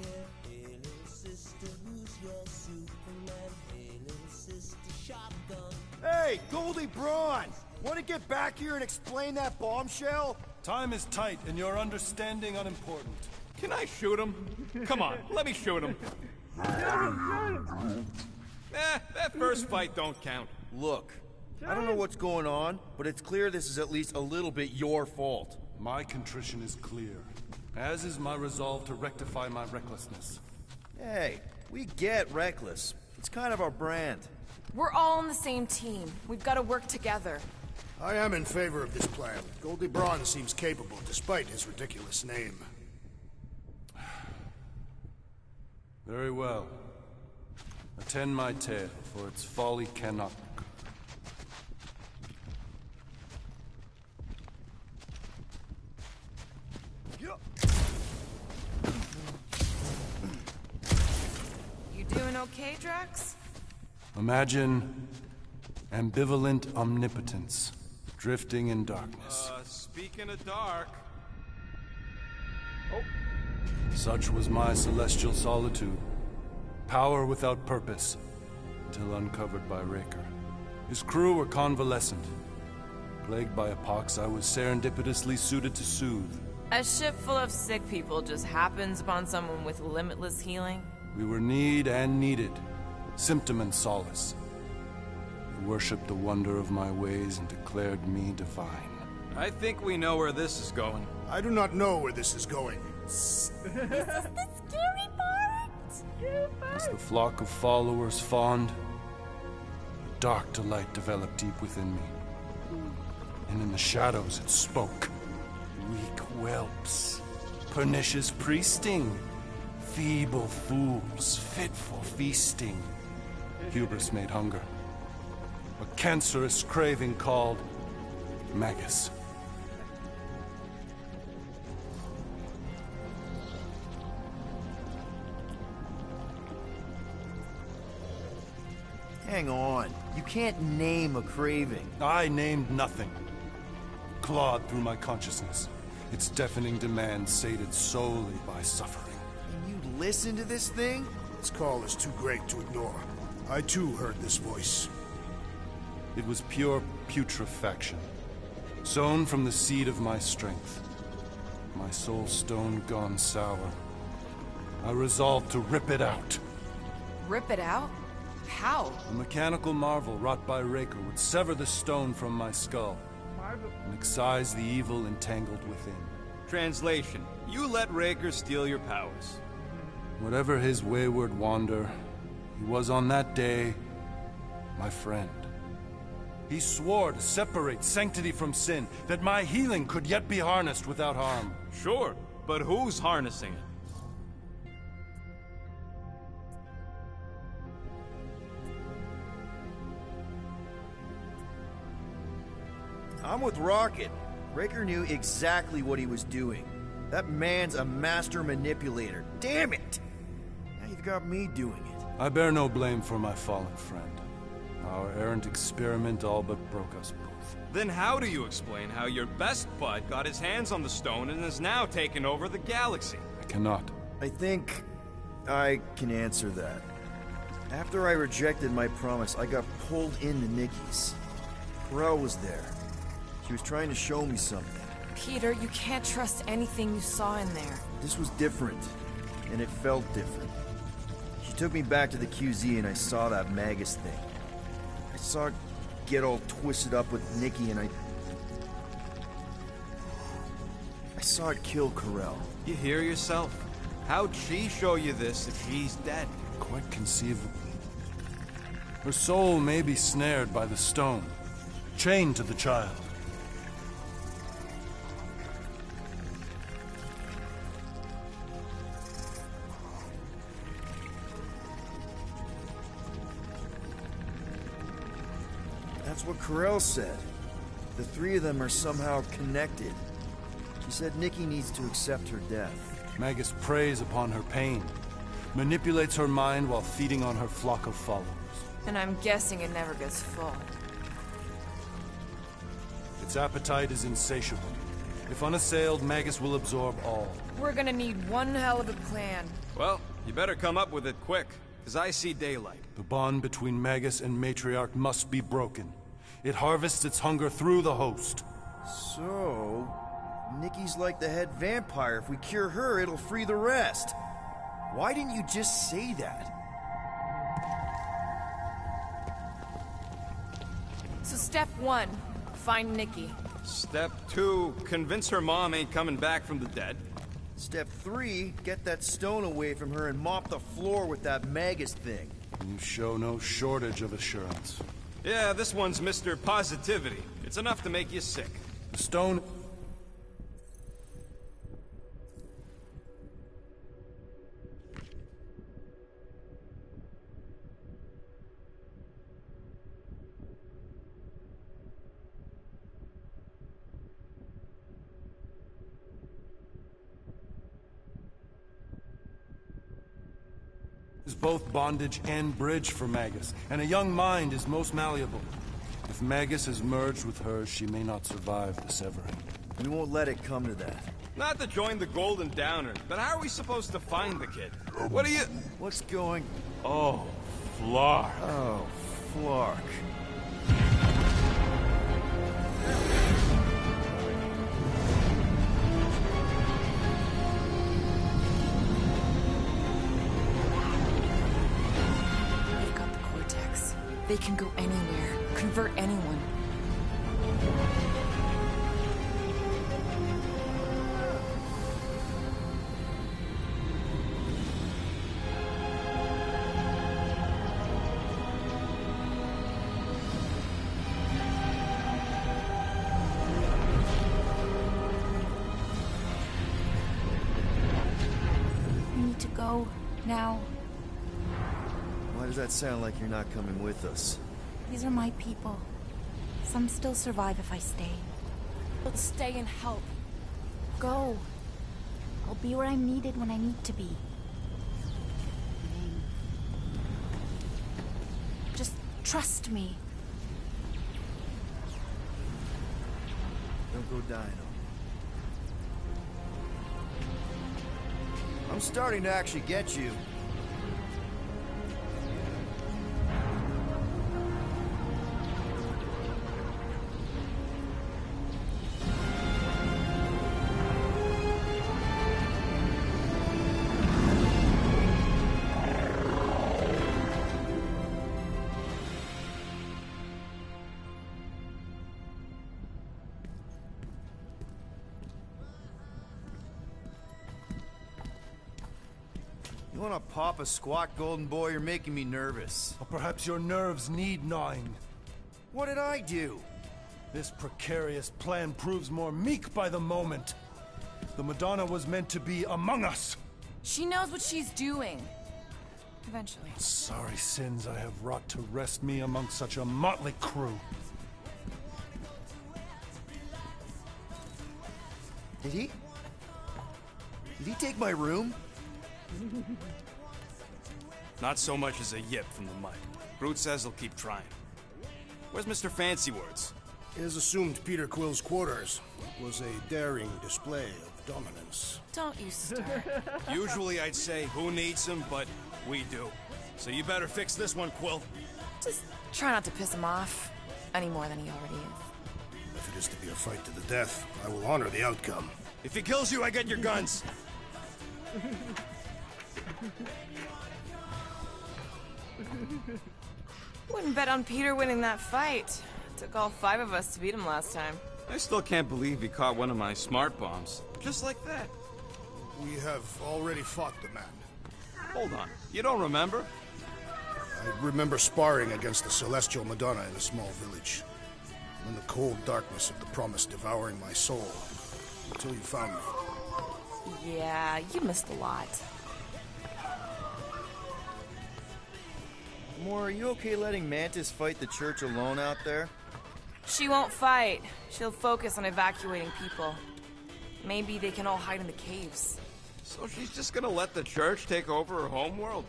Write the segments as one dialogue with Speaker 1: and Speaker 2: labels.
Speaker 1: yeah. Hey, little sister, who's your Superman? Hey, little sister, shotgun.
Speaker 2: Hey, Goldie Braun! Want to get back here and explain that bombshell?
Speaker 3: Time is tight and your understanding unimportant.
Speaker 4: Can I shoot him? Come on, let me shoot him. That first fight don't count.
Speaker 2: Look, I don't know what's going on, but it's clear this is at least a little bit your fault.
Speaker 3: My contrition is clear, as is my resolve to rectify my recklessness.
Speaker 2: Hey, we get reckless. It's kind of our brand.
Speaker 5: We're all on the same team. We've got to work together.
Speaker 6: I am in favor of this plan. Goldie Braun seems capable, despite his ridiculous name.
Speaker 3: Very well. Attend my tale, for its folly cannot recur.
Speaker 5: You doing okay, Drax?
Speaker 3: Imagine ambivalent omnipotence, drifting in darkness.
Speaker 4: Speaking of dark...
Speaker 3: Such was my celestial solitude. Power without purpose, until uncovered by Raker. His crew were convalescent. Plagued by a pox I was serendipitously suited to soothe.
Speaker 5: A ship full of sick people just happens upon someone with limitless healing?
Speaker 3: We were need and needed, symptom and solace. They worshipped the wonder of my ways and declared me divine.
Speaker 4: I think we know where this is going.
Speaker 6: I do not know where this is going.
Speaker 7: This is the scary part!
Speaker 3: As the flock of followers fawned, a dark delight developed deep within me. And in the shadows it spoke. Weak whelps, pernicious priesting, feeble fools, fit for feasting. Hubris made hunger. A cancerous craving called Magus.
Speaker 2: Hang on. You can't name a craving.
Speaker 3: I named nothing. Clawed through my consciousness, its deafening demands sated solely by suffering.
Speaker 2: And you listen to this thing?
Speaker 6: Its call is too great to ignore. I too heard this voice.
Speaker 3: It was pure putrefaction, sown from the seed of my strength. My soul stone gone sour. I resolved to rip it out.
Speaker 5: Rip it out? How?
Speaker 3: A mechanical marvel wrought by Raker would sever the stone from my skull and excise the evil entangled within.
Speaker 4: Translation: you let Raker steal your powers.
Speaker 3: Whatever his wayward wander, he was on that day my friend. He swore to separate sanctity from sin, that my healing could yet be harnessed without harm.
Speaker 4: Sure, but who's harnessing it?
Speaker 2: I'm with Rocket. Raker knew exactly what he was doing. That man's a master manipulator. Damn it! Now you've got me doing it.
Speaker 3: I bear no blame for my fallen friend. Our errant experiment all but broke us both.
Speaker 4: Then how do you explain how your best bud got his hands on the stone and is now taking over the galaxy?
Speaker 3: I cannot.
Speaker 2: I think I can answer that. After I rejected my promise, I got pulled into Nikki's. Corel was there. She was trying to show me something.
Speaker 5: Peter, you can't trust anything you saw in there.
Speaker 2: This was different, and it felt different. She took me back to the QZ and I saw that Magus thing. I saw it get all twisted up with Nikki and I saw it kill Corel.
Speaker 4: You hear yourself? How'd she show you this if she's dead?
Speaker 3: Quite conceivably. Her soul may be snared by the stone, chained to the child.
Speaker 2: That's what Corel said. The three of them are somehow connected. She said Nikki needs to accept her death.
Speaker 3: Magus preys upon her pain, manipulates her mind while feeding on her flock of followers.
Speaker 5: And I'm guessing it never gets full.
Speaker 3: Its appetite is insatiable, If unassailed, Magus will absorb all.
Speaker 5: We're gonna need one hell of a plan.
Speaker 4: Well, you better come up with it quick, because I see daylight.
Speaker 3: The bond between Magus and Matriarch must be broken. It harvests its hunger through the host.
Speaker 2: So, Nikki's like the head vampire. If we cure her, it'll free the rest. Why didn't you just say that?
Speaker 5: So step 1, find Nikki.
Speaker 4: Step 2, convince her mom ain't coming back from the dead.
Speaker 2: Step 3, get that stone away from her and mop the floor with that Magus thing.
Speaker 3: You show no shortage of assurance.
Speaker 4: Yeah, this one's Mr. Positivity. It's enough to make you sick.
Speaker 3: The stone... is both bondage and bridge for Magus, and a young mind is most malleable. If Magus is merged with hers, she may not survive the severing.
Speaker 2: We won't let it come to that.
Speaker 4: Not to join the Golden Downer, but how are we supposed to find the kid? What are you...
Speaker 2: What's going...
Speaker 3: Oh, Flark.
Speaker 2: Oh, Flark.
Speaker 8: They've got the Cortex. They can go anywhere, convert anyone.
Speaker 7: We need to go now.
Speaker 2: Why does that sound like you're not coming with us?
Speaker 7: These are my people. Some still survive if I stay.
Speaker 5: Let's stay and help.
Speaker 7: Go. I'll be where I'm needed when I need to be. Just trust me.
Speaker 2: Don't go dying on me. I'm starting to actually get you. You wanna pop a squat, golden boy? You're making me nervous.
Speaker 3: Or perhaps your nerves need gnawing.
Speaker 2: What did I do?
Speaker 3: This precarious plan proves more meek by the moment. The Madonna was meant to be among us.
Speaker 5: She knows what she's doing. Eventually.
Speaker 3: Sorry sins I have wrought to wrest me among such a motley crew.
Speaker 2: Did he? Did he take my room?
Speaker 4: Not so much as a yip from the mud. Groot says he'll keep trying. Where's Mr. Fancy Words?
Speaker 6: His assumed Peter Quill's quarters was a daring display of dominance.
Speaker 5: Don't you start.
Speaker 4: Usually I'd say, who needs him, but we do. So you better fix this one, Quill.
Speaker 5: Just try not to piss him off any more than he already is.
Speaker 6: If it is to be a fight to the death, I will honor the outcome.
Speaker 4: If he kills you, I get your guns.
Speaker 5: Wouldn't bet on Peter winning that fight. Took all 5 of us to beat him last time.
Speaker 4: I still can't believe he caught one of my smart bombs. Just like that.
Speaker 6: We have already fought the man.
Speaker 4: Hold on. You don't remember?
Speaker 6: I remember sparring against the Celestial Madonna in a small village. In the cold darkness of the promise devouring my soul. Until you found me.
Speaker 5: Yeah, you missed a lot.
Speaker 2: Moore, are you okay letting Mantis fight the church alone out there?
Speaker 5: She won't fight. She'll focus on evacuating people. Maybe they can all hide in the caves.
Speaker 4: So she's just gonna let the church take over her homeworld?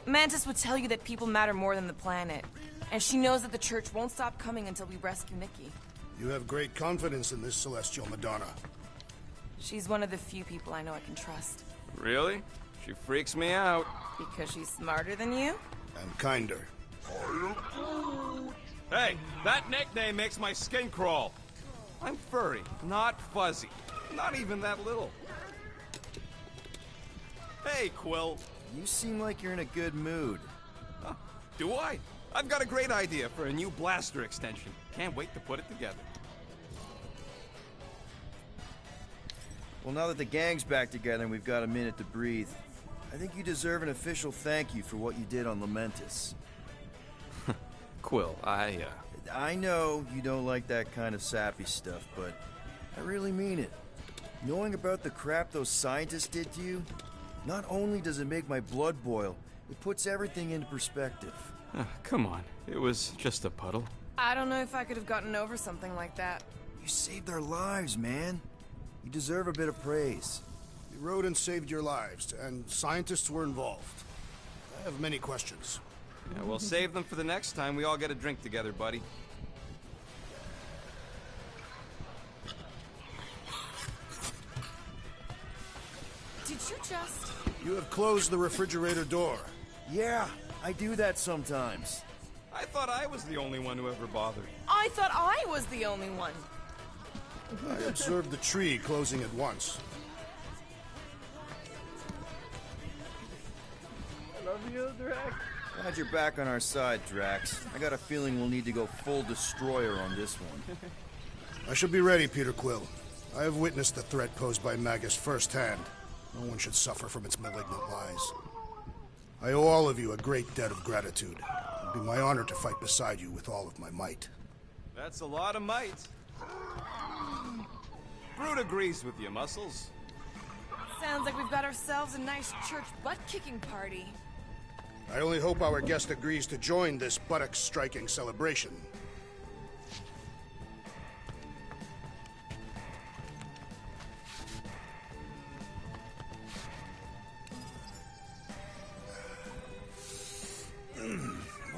Speaker 5: Mantis would tell you that people matter more than the planet. And she knows that the church won't stop coming until we rescue Nikki.
Speaker 6: You have great confidence in this Celestial Madonna.
Speaker 5: She's one of the few people I know I can trust.
Speaker 4: Really? She freaks me out.
Speaker 5: Because she's smarter than you?
Speaker 6: And kinder.
Speaker 4: Hey, that nickname makes my skin crawl. I'm furry, not fuzzy. Not even that little. Hey, Quill.
Speaker 2: You seem like you're in a good mood.
Speaker 4: Huh, do I? I've got a great idea for a new blaster extension. Can't wait to put it together.
Speaker 2: Well, now that the gang's back together and we've got a minute to breathe, I think you deserve an official thank you for what you did on Lamentus.
Speaker 4: Quill, I
Speaker 2: know you don't like that kind of sappy stuff, but I really mean it. Knowing about the crap those scientists did to you, not only does it make my blood boil, it puts everything into perspective.
Speaker 4: Come on. It was just a puddle.
Speaker 5: I don't know if I could have gotten over something like that.
Speaker 2: You saved their lives, man. You deserve a bit of praise.
Speaker 6: The rodents saved your lives, and scientists were involved. I have many questions.
Speaker 4: Yeah, we'll save them for the next time we all get a drink together, buddy.
Speaker 5: Did you just...
Speaker 6: You have closed the refrigerator door.
Speaker 2: Yeah, I do that sometimes.
Speaker 4: I thought I was the only one who ever bothered.
Speaker 5: I thought I was the only one.
Speaker 6: I observed the tree closing at once.
Speaker 9: I love you, Drax.
Speaker 2: Glad you're back on our side, Drax. I got a feeling we'll need to go full destroyer on this one.
Speaker 6: I shall be ready, Peter Quill. I have witnessed the threat posed by Magus firsthand. No one should suffer from its malignant lies. I owe all of you a great debt of gratitude. It'd be my honor to fight beside you with all of my might.
Speaker 4: That's a lot of might. Groot agrees with you, Muscles.
Speaker 5: Sounds like we've got ourselves a nice church butt-kicking party.
Speaker 6: I only hope our guest agrees to join this buttock-striking celebration.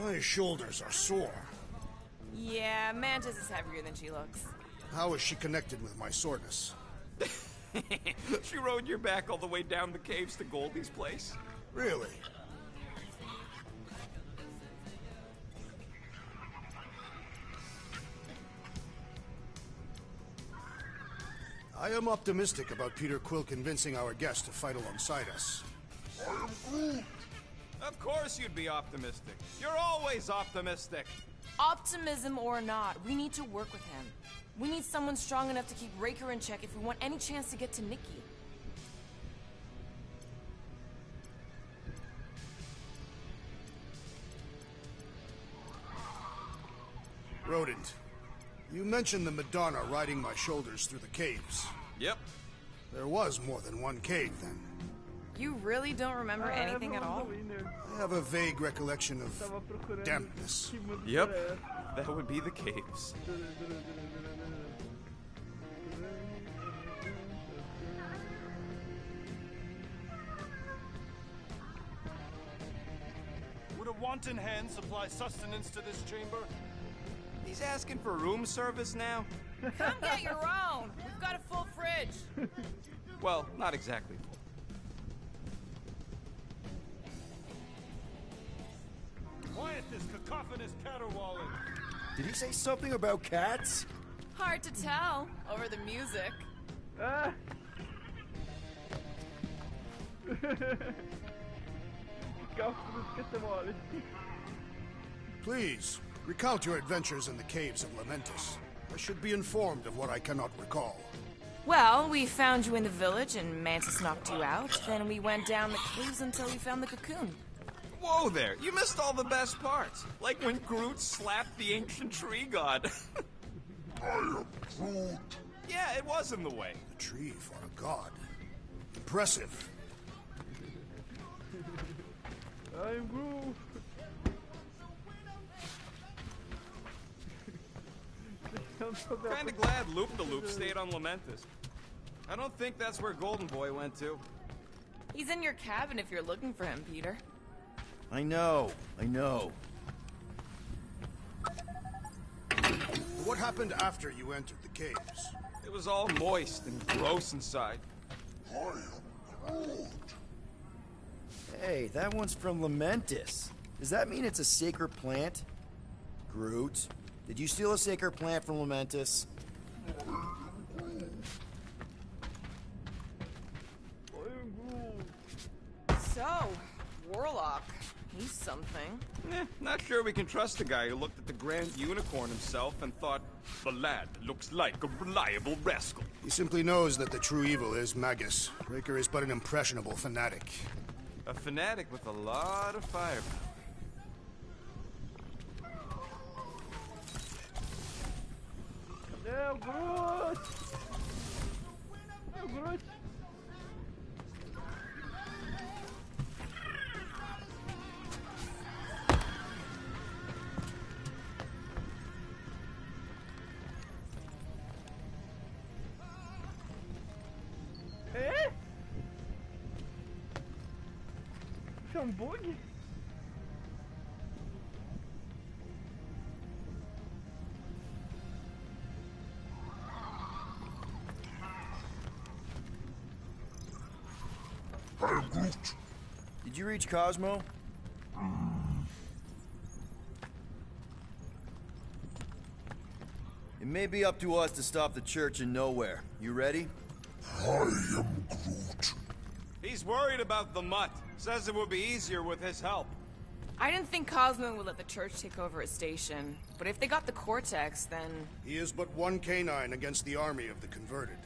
Speaker 6: My shoulders are sore.
Speaker 5: Yeah, Mantis is heavier than she looks.
Speaker 6: How is she connected with my soreness?
Speaker 4: She rode your back all the way down the caves to Goldie's place.
Speaker 6: Really? I am optimistic about Peter Quill convincing our guest to fight alongside us.
Speaker 4: Of course you'd be optimistic. You're always optimistic.
Speaker 5: Optimism or not, we need to work with him. We need someone strong enough to keep Raker in check if we want any chance to get to Nikki.
Speaker 6: Rodent, you mentioned the Madonna riding my shoulders through the caves.
Speaker 4: Yep.
Speaker 6: There was more than one cave, then.
Speaker 5: You really don't remember anything at all?
Speaker 6: I have a vague recollection of dampness.
Speaker 4: Yep. That would be the caves.
Speaker 3: Would a wanton hand supply sustenance to this chamber?
Speaker 4: He's asking for room service now?
Speaker 5: Come get your own! We've got a full fridge!
Speaker 4: Well, not exactly full.
Speaker 3: Quiet this cacophonous caterwauling!
Speaker 2: Did he say something about cats?
Speaker 5: Hard to tell, over the music.
Speaker 9: Ah.
Speaker 6: Please, recount your adventures in the caves of Lamentus. I should be informed of what I cannot recall.
Speaker 5: Well, we found you in the village and Mantis knocked you out. Then we went down the caves until we found the cocoon.
Speaker 4: Whoa there! You missed all the best parts. Like when Groot slapped the ancient tree god.
Speaker 6: I am Groot.
Speaker 4: Yeah, it was in the way.
Speaker 6: The tree for a god. Impressive.
Speaker 9: I'm Groot.
Speaker 4: Kinda glad Loop-the-Loop stayed on Lamentus. I don't think that's where Golden Boy went to.
Speaker 5: He's in your cabin if you're looking for him, Peter.
Speaker 2: I know.
Speaker 6: What happened after you entered the caves?
Speaker 4: It was all moist and gross inside.
Speaker 2: Hey, that one's from Lamentus. Does that mean it's a sacred plant? Groot, did you steal a sacred plant from Lamentus?
Speaker 5: So, Warlock. He's something.
Speaker 4: Not sure we can trust a guy who looked at the Grand Unicorn himself and thought, the lad looks like a reliable rascal.
Speaker 6: He simply knows that the true evil is Magus. Raker is but an impressionable fanatic.
Speaker 4: A fanatic with a lot of firepower.
Speaker 9: No, Groot! No, Groot! Eh? Isso é bug?
Speaker 2: Did you reach Cosmo? It may be up to us to stop the church in nowhere. You ready?
Speaker 4: He's worried about the mutt. Says it would be easier with his help.
Speaker 5: I didn't think Cosmo would let the church take over his station. But if they got the Cortex, then...
Speaker 6: He is but one canine against the army of the converted.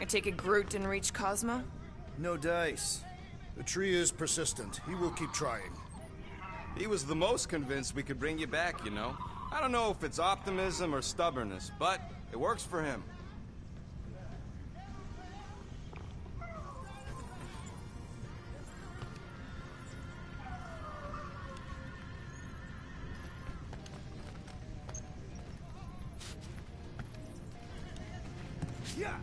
Speaker 5: I take it Groot didn't reach Cosmo?
Speaker 2: No dice.
Speaker 6: The tree is persistent. He will keep trying.
Speaker 4: He was the most convinced we could bring you back, you know. I don't know if it's optimism or stubbornness, but it works for him. Yeah.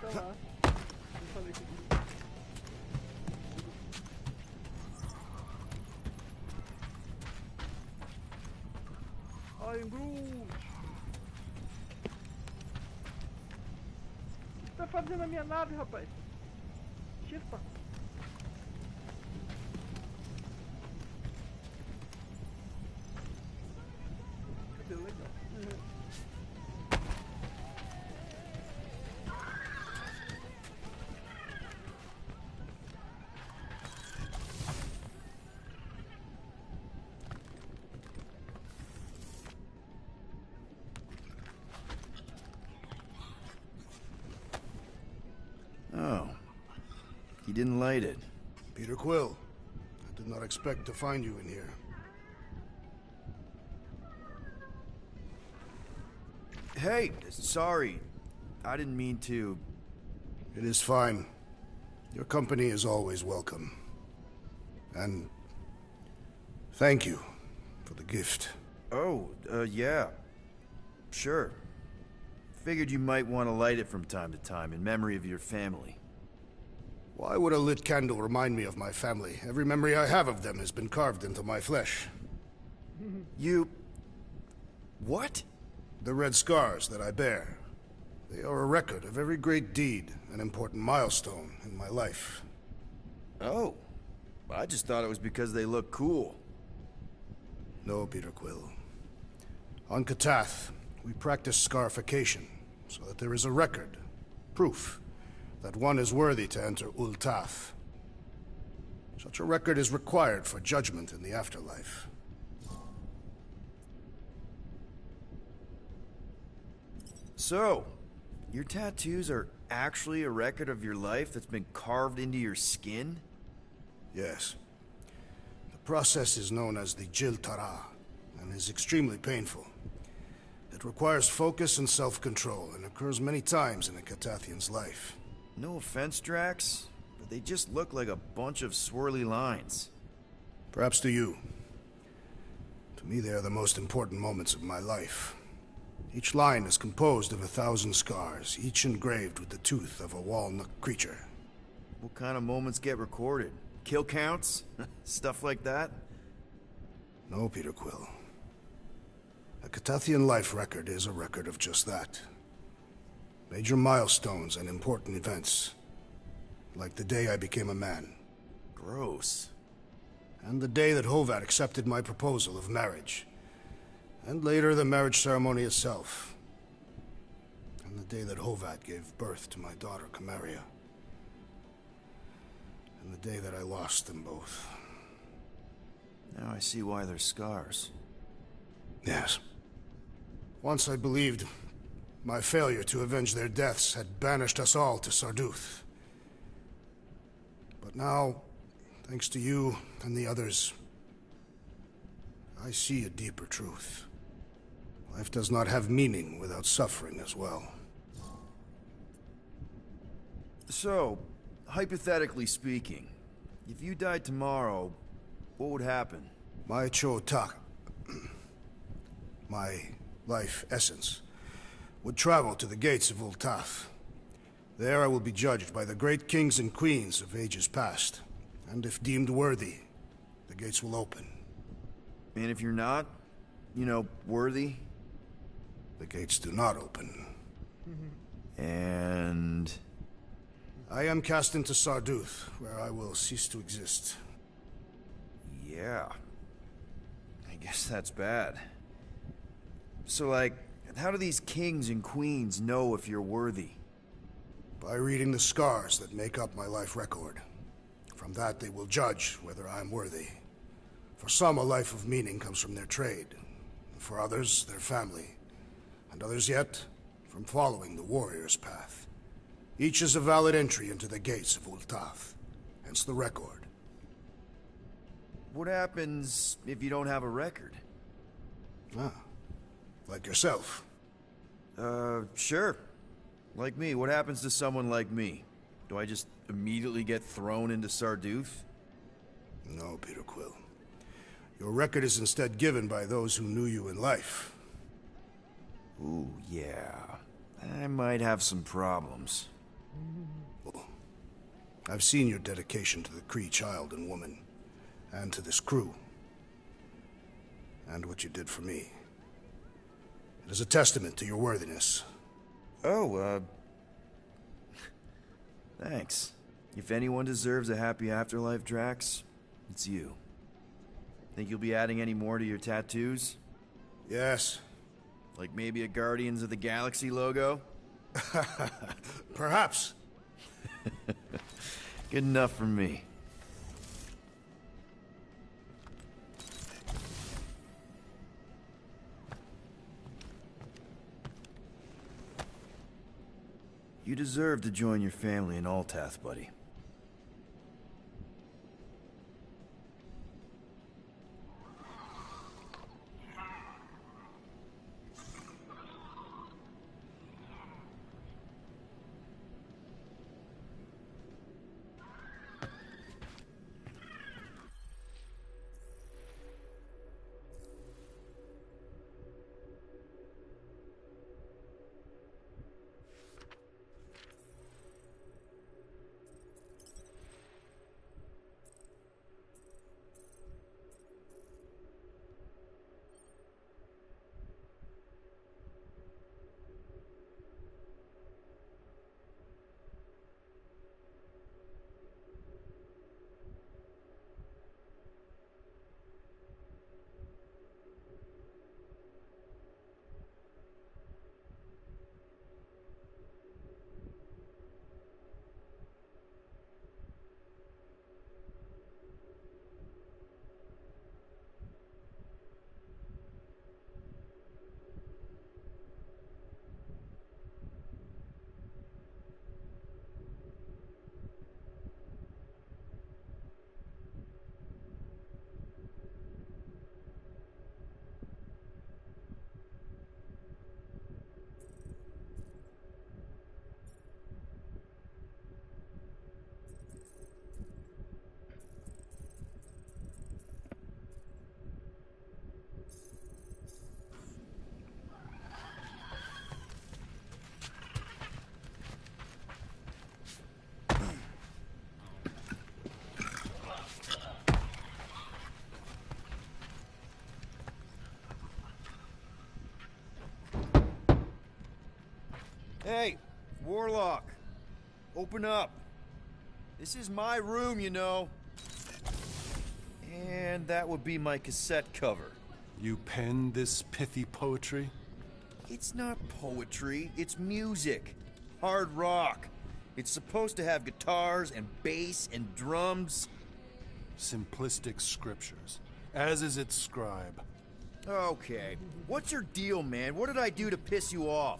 Speaker 9: Tá lá. Eu falei que... Ai, Groot! O que você tá fazendo na minha nave, rapaz? Chispa! Cabelo legal.
Speaker 2: Oh. He didn't light it.
Speaker 6: Peter Quill, I did not expect to find you in here.
Speaker 2: Hey, sorry. I didn't mean to.
Speaker 6: It is fine. Your company is always welcome. And thank you for the gift.
Speaker 2: Oh, yeah. Sure. Figured you might want to light it from time to time in memory of your family.
Speaker 6: Why would a lit candle remind me of my family? Every memory I have of them has been carved into my flesh.
Speaker 2: You... What?
Speaker 6: The red scars that I bear. They are a record of every great deed, an important milestone in my life.
Speaker 2: Oh. I just thought it was because they look cool.
Speaker 6: No, Peter Quill. On Katath, we practice scarification, so that there is a record, proof, that one is worthy to enter Ul'Tath. Such a record is required for judgment in the afterlife.
Speaker 2: So, your tattoos are actually a record of your life that's been carved into your skin?
Speaker 6: Yes. The process is known as the Jil Tara, and is extremely painful. It requires focus and self-control, and occurs many times in a Catathian's life.
Speaker 2: No offense, Drax, but they just look like a bunch of swirly lines.
Speaker 6: Perhaps to you. To me, they are the most important moments of my life. Each line is composed of 1,000 scars, each engraved with the tooth of a walnut creature.
Speaker 2: What kind of moments get recorded? Kill counts? Stuff like that?
Speaker 6: No, Peter Quill. A Catathian life record is a record of just that. Major milestones and important events. Like the day I became a man.
Speaker 2: Gross.
Speaker 6: And the day that Hovat accepted my proposal of marriage. And later, the marriage ceremony itself. And the day that Hovat gave birth to my daughter, Camaria. And the day that I lost them both.
Speaker 2: Now I see why they're scars.
Speaker 6: Yes. Once I believed my failure to avenge their deaths had banished us all to Sarduth. But now, thanks to you and the others, I see a deeper truth. Life does not have meaning without suffering as well.
Speaker 2: So, hypothetically speaking, if you died tomorrow, what would happen?
Speaker 6: My Cho-Tak, my life essence, would travel to the gates of Ul'Tath. There I will be judged by the great kings and queens of ages past. And if deemed worthy, the gates will open.
Speaker 2: And if you're not, worthy?
Speaker 6: The gates do not open.
Speaker 2: And...
Speaker 6: I am cast into Sarduth, where I will cease to exist.
Speaker 2: Yeah. I guess that's bad. So, how do these kings and queens know if you're worthy?
Speaker 6: By reading the scars that make up my life record. From that they will judge whether I am worthy. For some, a life of meaning comes from their trade. For others, their family. And others yet, from following the warrior's path. Each is a valid entry into the gates of Ul'Tath. Hence the record.
Speaker 2: What happens if you don't have a record?
Speaker 6: Ah. Like yourself.
Speaker 2: Sure. Like me. What happens to someone like me? Do I just immediately get thrown into Sarduth?
Speaker 6: No, Peter Quill. Your record is instead given by those who knew you in life.
Speaker 2: Ooh, yeah. I might have some problems.
Speaker 6: Well, I've seen your dedication to the Kree child and woman, and to this crew. And what you did for me. It is a testament to your worthiness.
Speaker 2: Oh, thanks. If anyone deserves a happy afterlife, Drax, it's you. Think you'll be adding any more to your tattoos?
Speaker 6: Yes.
Speaker 2: Like maybe a Guardians of the Galaxy logo?
Speaker 6: Perhaps.
Speaker 2: Good enough for me. You deserve to join your family in Ul'Tath, buddy. Hey, Warlock. Open up. This is my room, you know. And that would be my cassette cover.
Speaker 3: You penned this pithy poetry?
Speaker 2: It's not poetry, it's music. Hard rock. It's supposed to have guitars and bass and drums.
Speaker 3: Simplistic scriptures, as is its scribe.
Speaker 2: Okay. What's your deal, man? What did I do to piss you off?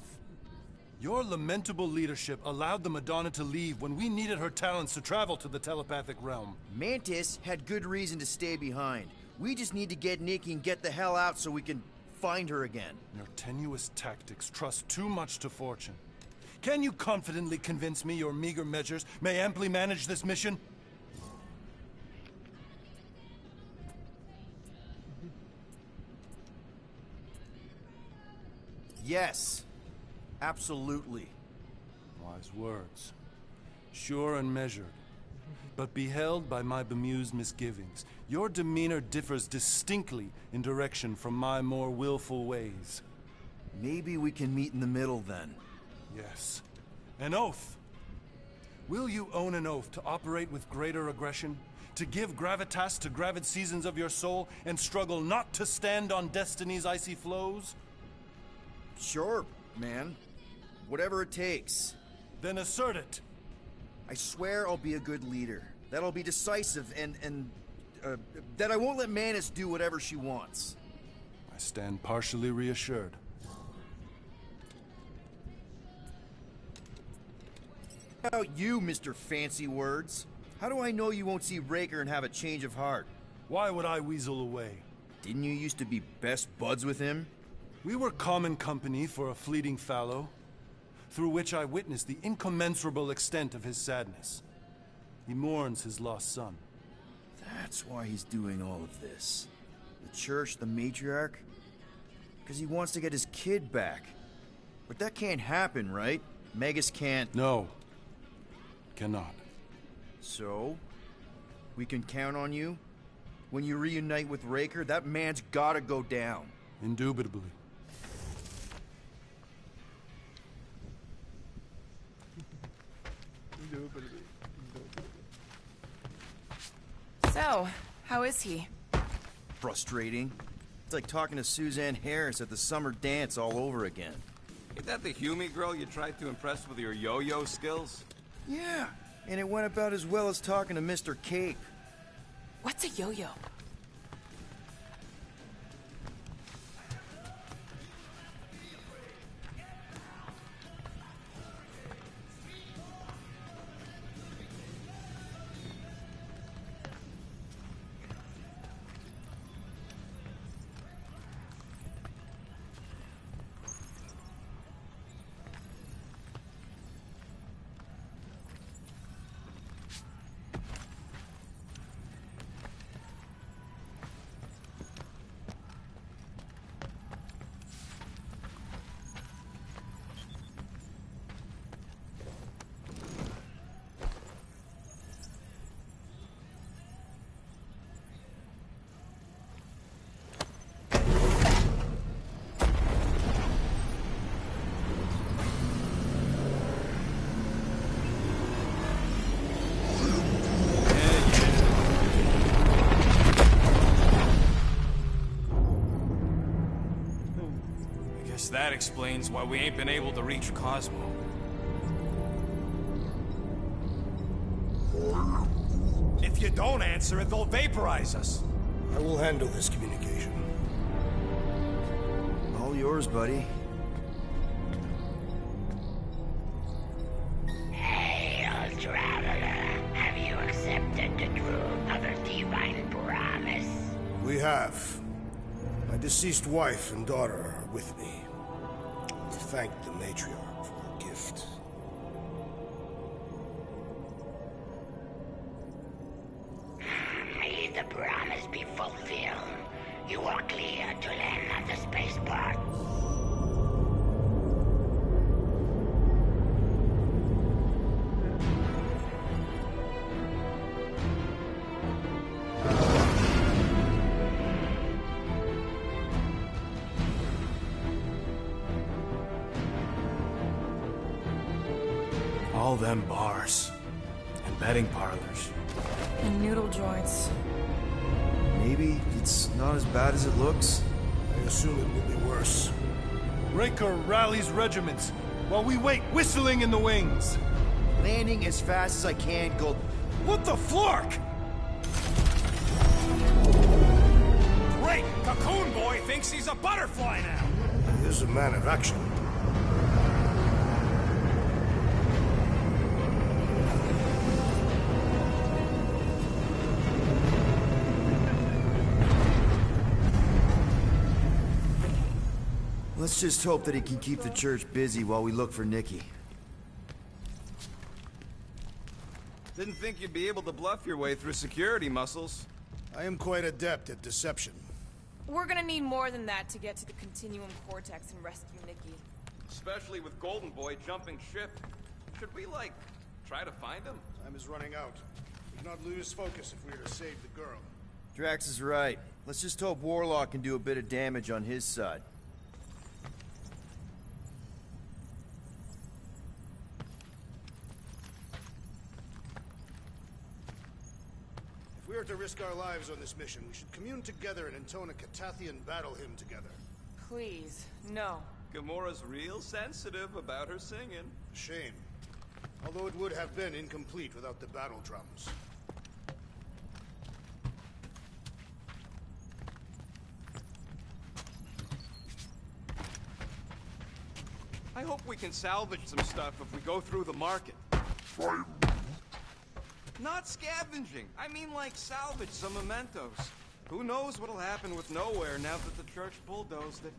Speaker 3: Your lamentable leadership allowed the Madonna to leave when we needed her talents to travel to the telepathic realm.
Speaker 2: Mantis had good reason to stay behind. We just need to get Nikki and get the hell out so we can find her again.
Speaker 3: Your tenuous tactics trust too much to fortune. Can you confidently convince me your meager measures may amply manage this mission?
Speaker 2: Yes. Absolutely.
Speaker 3: Wise words. Sure and measured. But beheld by my bemused misgivings, your demeanor differs distinctly in direction from my more willful ways.
Speaker 2: Maybe we can meet in the middle then.
Speaker 3: Yes. An oath. Will you own an oath to operate with greater aggression? To give gravitas to gravid seasons of your soul and struggle not to stand on destiny's icy flows?
Speaker 2: Sure, man. Whatever it takes.
Speaker 3: Then assert it.
Speaker 2: I swear I'll be a good leader. That I'll be decisive and that I won't let Mantis do whatever she wants.
Speaker 3: I stand partially reassured.
Speaker 2: How about you, Mr. Fancy Words? How do I know you won't see Raker and have a change of heart?
Speaker 3: Why would I weasel away?
Speaker 2: Didn't you used to be best buds with him?
Speaker 3: We were common company for a fleeting fallow, through which I witnessed the incommensurable extent of his sadness. He mourns his lost son.
Speaker 2: That's why he's doing all of this. The church, the matriarch? Because he wants to get his kid back. But that can't happen, right? Magus can't...
Speaker 3: No. Cannot.
Speaker 2: So? We can count on you? When you reunite with Raker, that man's gotta go down.
Speaker 3: Indubitably.
Speaker 8: So, how is he?
Speaker 2: Frustrating. It's like talking to Suzanne Harris at the summer dance all over again.
Speaker 4: Ain't that the Hume girl you tried to impress with your yo-yo skills?
Speaker 2: Yeah, and it went about as well as talking to Mr. Cape.
Speaker 8: What's a yo-yo?
Speaker 4: That explains why we ain't been able to reach Cosmo. If you don't answer it, they'll vaporize us.
Speaker 6: I will handle this communication.
Speaker 2: All yours, buddy.
Speaker 10: Hail, traveler. Have you accepted the truth of a divine promise?
Speaker 6: We have. My deceased wife and daughter are with me. Thank the matriarch for her gift.
Speaker 10: May the promise be fulfilled. You are clear to land at the spaceport.
Speaker 2: All them bars. And betting parlors.
Speaker 5: And noodle joints.
Speaker 2: Maybe it's not as bad as it looks.
Speaker 6: I assume it will be worse.
Speaker 3: Raker rallies regiments, while we wait whistling in the wings.
Speaker 2: Landing as fast as I can, Gold.
Speaker 3: What the flark?
Speaker 11: Great! Cocoon Boy thinks he's a butterfly now!
Speaker 6: He is a man of action.
Speaker 2: Let's just hope that he can keep the church busy while we look for Nikki.
Speaker 4: Didn't think you'd be able to bluff your way through security, Muscles.
Speaker 6: I am quite adept at deception.
Speaker 5: We're gonna need more than that to get to the Continuum Cortex and rescue Nikki.
Speaker 4: Especially with Golden Boy jumping ship. Should we, like, try to find him?
Speaker 6: Time is running out. We cannot lose focus if we are to save the girl.
Speaker 2: Drax is right. Let's just hope Warlock can do a bit of damage on his side.
Speaker 6: If we are to risk our lives on this mission, we should commune together and intone a Catathian battle hymn together.
Speaker 5: Please, no.
Speaker 4: Gamora's real sensitive about her singing.
Speaker 6: Shame. Although it would have been incomplete without the battle drums.
Speaker 4: I hope we can salvage some stuff if we go through the market. Not scavenging. I mean, like, salvage some mementos. Who knows what'll happen with Nowhere now that the church bulldozed it.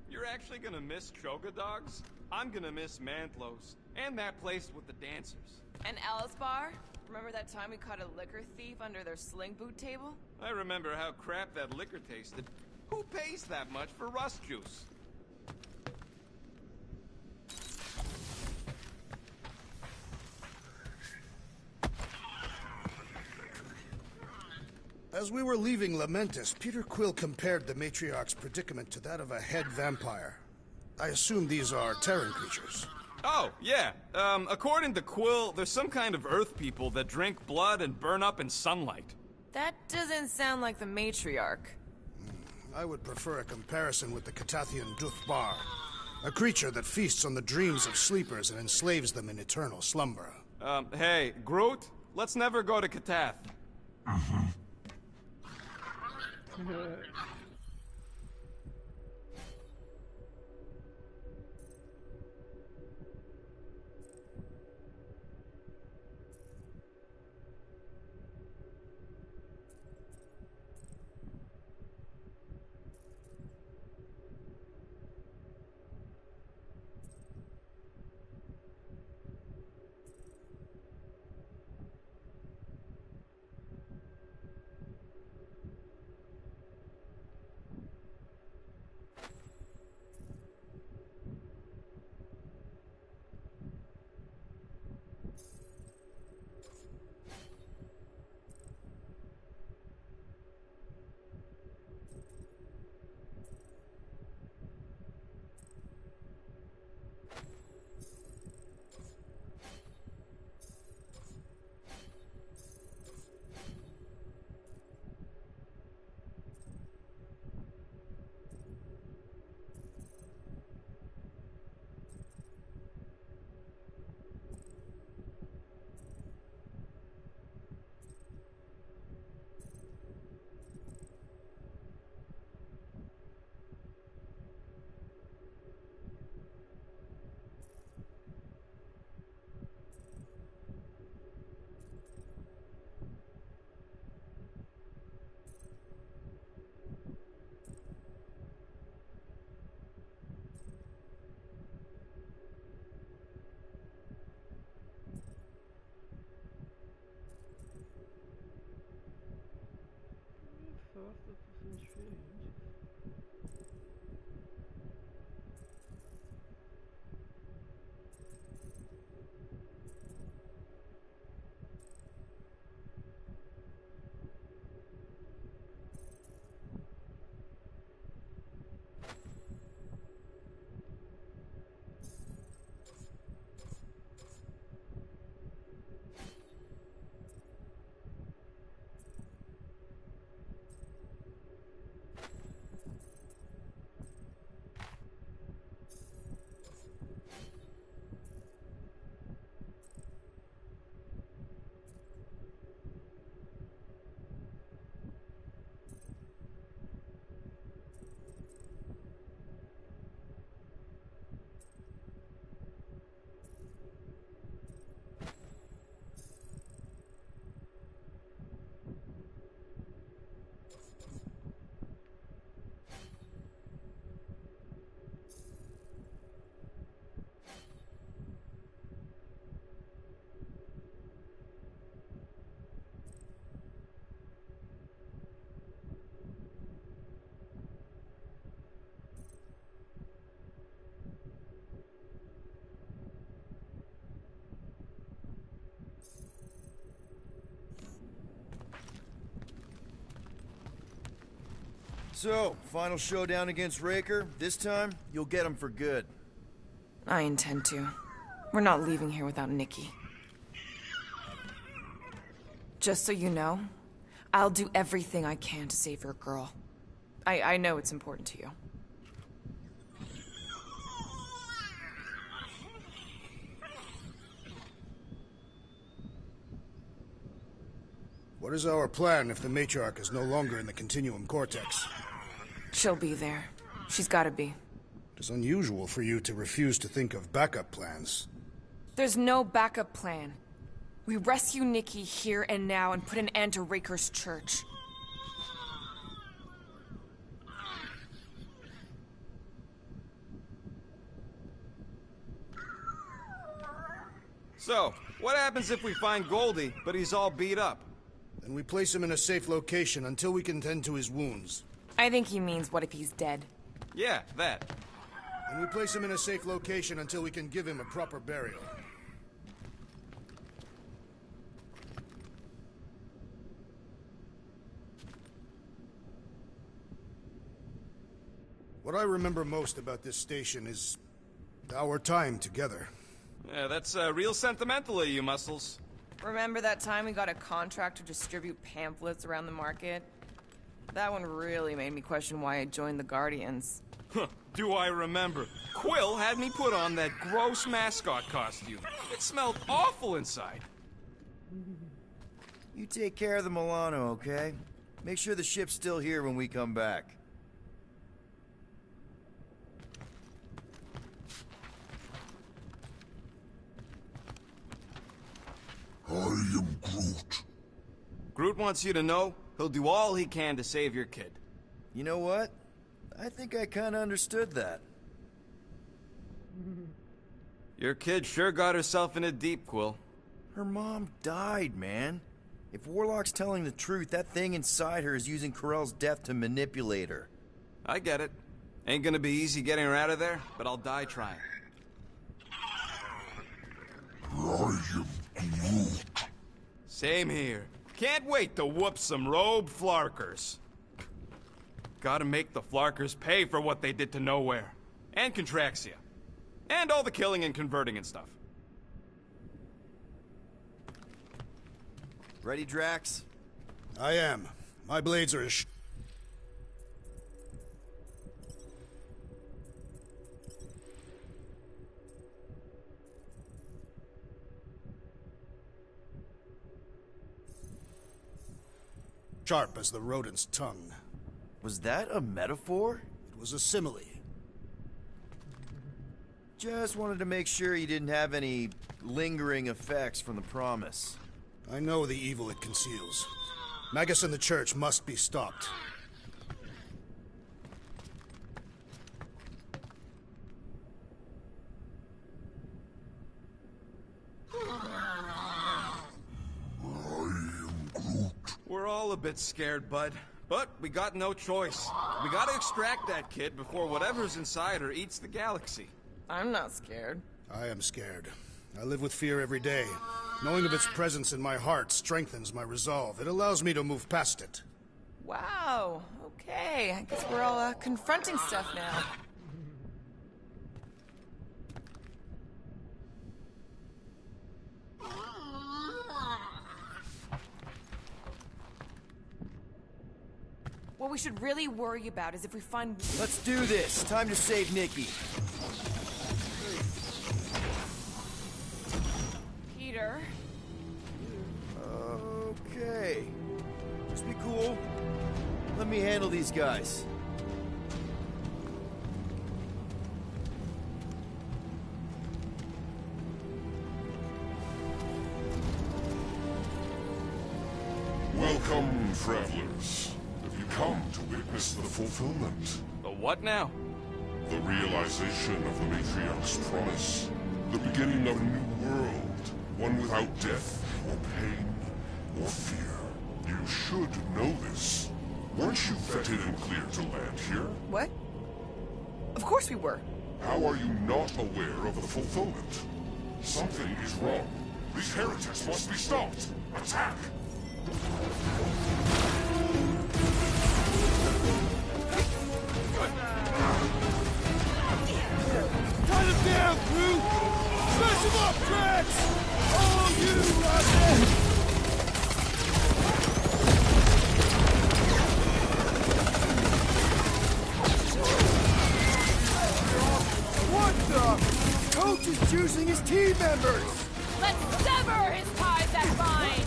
Speaker 4: You're actually gonna miss Choga Dogs? I'm gonna miss Mantlos. And that place with the dancers.
Speaker 5: And Alice Bar? Remember that time we caught a liquor thief under their sling boot table?
Speaker 4: I remember how crap that liquor tasted. Who pays that much for rust juice?
Speaker 6: As we were leaving Lamentus, Peter Quill compared the Matriarch's predicament to that of a head vampire. I assume these are Terran creatures.
Speaker 4: Oh, yeah. According to Quill, there's some kind of Earth people that drink blood and burn up in sunlight.
Speaker 5: That doesn't sound like the Matriarch.
Speaker 6: I would prefer a comparison with the Catathian Duthbar, a creature that feasts on the dreams of sleepers and enslaves them in eternal slumber.
Speaker 4: Hey, Groot, let's never go to Katath.
Speaker 2: So, final showdown against Raker. This time, you'll get him for good.
Speaker 5: I intend to. We're not leaving here without Nikki. Just so you know, I'll do everything I can to save your girl. I know it's important to you.
Speaker 6: What is our plan if the matriarch is no longer in the Continuum Cortex?
Speaker 5: She'll be there. She's gotta be.
Speaker 6: It is unusual for you to refuse to think of backup plans.
Speaker 5: There's no backup plan. We rescue Nikki here and now and put an end to Raker's church.
Speaker 4: So, what happens if we find Goldie, but he's all beat up?
Speaker 6: Then we place him in a safe location until we can tend to his wounds.
Speaker 5: I think he means what if he's dead.
Speaker 4: Yeah, that.
Speaker 6: And we place him in a safe location until we can give him a proper burial. What I remember most about this station is our time together.
Speaker 4: Yeah, that's real sentimental of you, Muscles.
Speaker 5: Remember that time we got a contract to distribute pamphlets around the market? That one really made me question why I joined the Guardians.
Speaker 4: Do I remember? Quill had me put on that gross mascot costume. It smelled awful inside.
Speaker 2: You take care of the Milano, okay? Make sure the ship's still here when we come back.
Speaker 12: I am Groot.
Speaker 4: Groot wants you to know he'll do all he can to save your kid.
Speaker 2: You know what? I think I kinda understood that.
Speaker 4: Your kid sure got herself in a deep, Quill.
Speaker 2: Her mom died, man. If Warlock's telling the truth, that thing inside her is using Corell's death to manipulate her.
Speaker 4: I get it. Ain't gonna be easy getting her out of there, but I'll die trying.
Speaker 12: I am Groot.
Speaker 4: Same here. Can't wait to whoop some robe flarkers. Gotta make the flarkers pay for what they did to Nowhere. And Contraxia. And all the killing and converting and stuff.
Speaker 2: Ready, Drax?
Speaker 6: I am. My blades are as sharp as the rodent's tongue.
Speaker 2: Was that a metaphor?
Speaker 6: It was a simile.
Speaker 2: Just wanted to make sure you didn't have any lingering effects from the promise.
Speaker 6: I know the evil it conceals. Magus and the Church must be stopped.
Speaker 4: We're all a bit scared, bud. But we got no choice. We gotta extract that kid before whatever's inside her eats the galaxy.
Speaker 5: I'm not scared.
Speaker 6: I am scared. I live with fear every day. Knowing of its presence in my heart strengthens my resolve. It allows me to move past it.
Speaker 5: Wow, okay. I guess we're all confronting stuff now. What we should really worry about is if we find...
Speaker 2: Let's do this. Time to save Nikki.
Speaker 5: Peter.
Speaker 2: Okay. Just be cool. Let me handle these guys.
Speaker 12: Welcome, travelers. Have you come to witness the fulfillment?
Speaker 4: The what now?
Speaker 12: The realization of the Matriarch's promise. The beginning of a new world. One without death, or pain, or fear. You should know this. Weren't you vetted and cleared to land here?
Speaker 5: What? Of course we were.
Speaker 12: How are you not aware of the fulfillment? Something is wrong. These heretics must be stopped. Attack!
Speaker 2: down, crew! Smash him up, Drax! Oh, you, Rocket! What the? Coach is choosing his team members!
Speaker 5: Let's sever his ties that bind!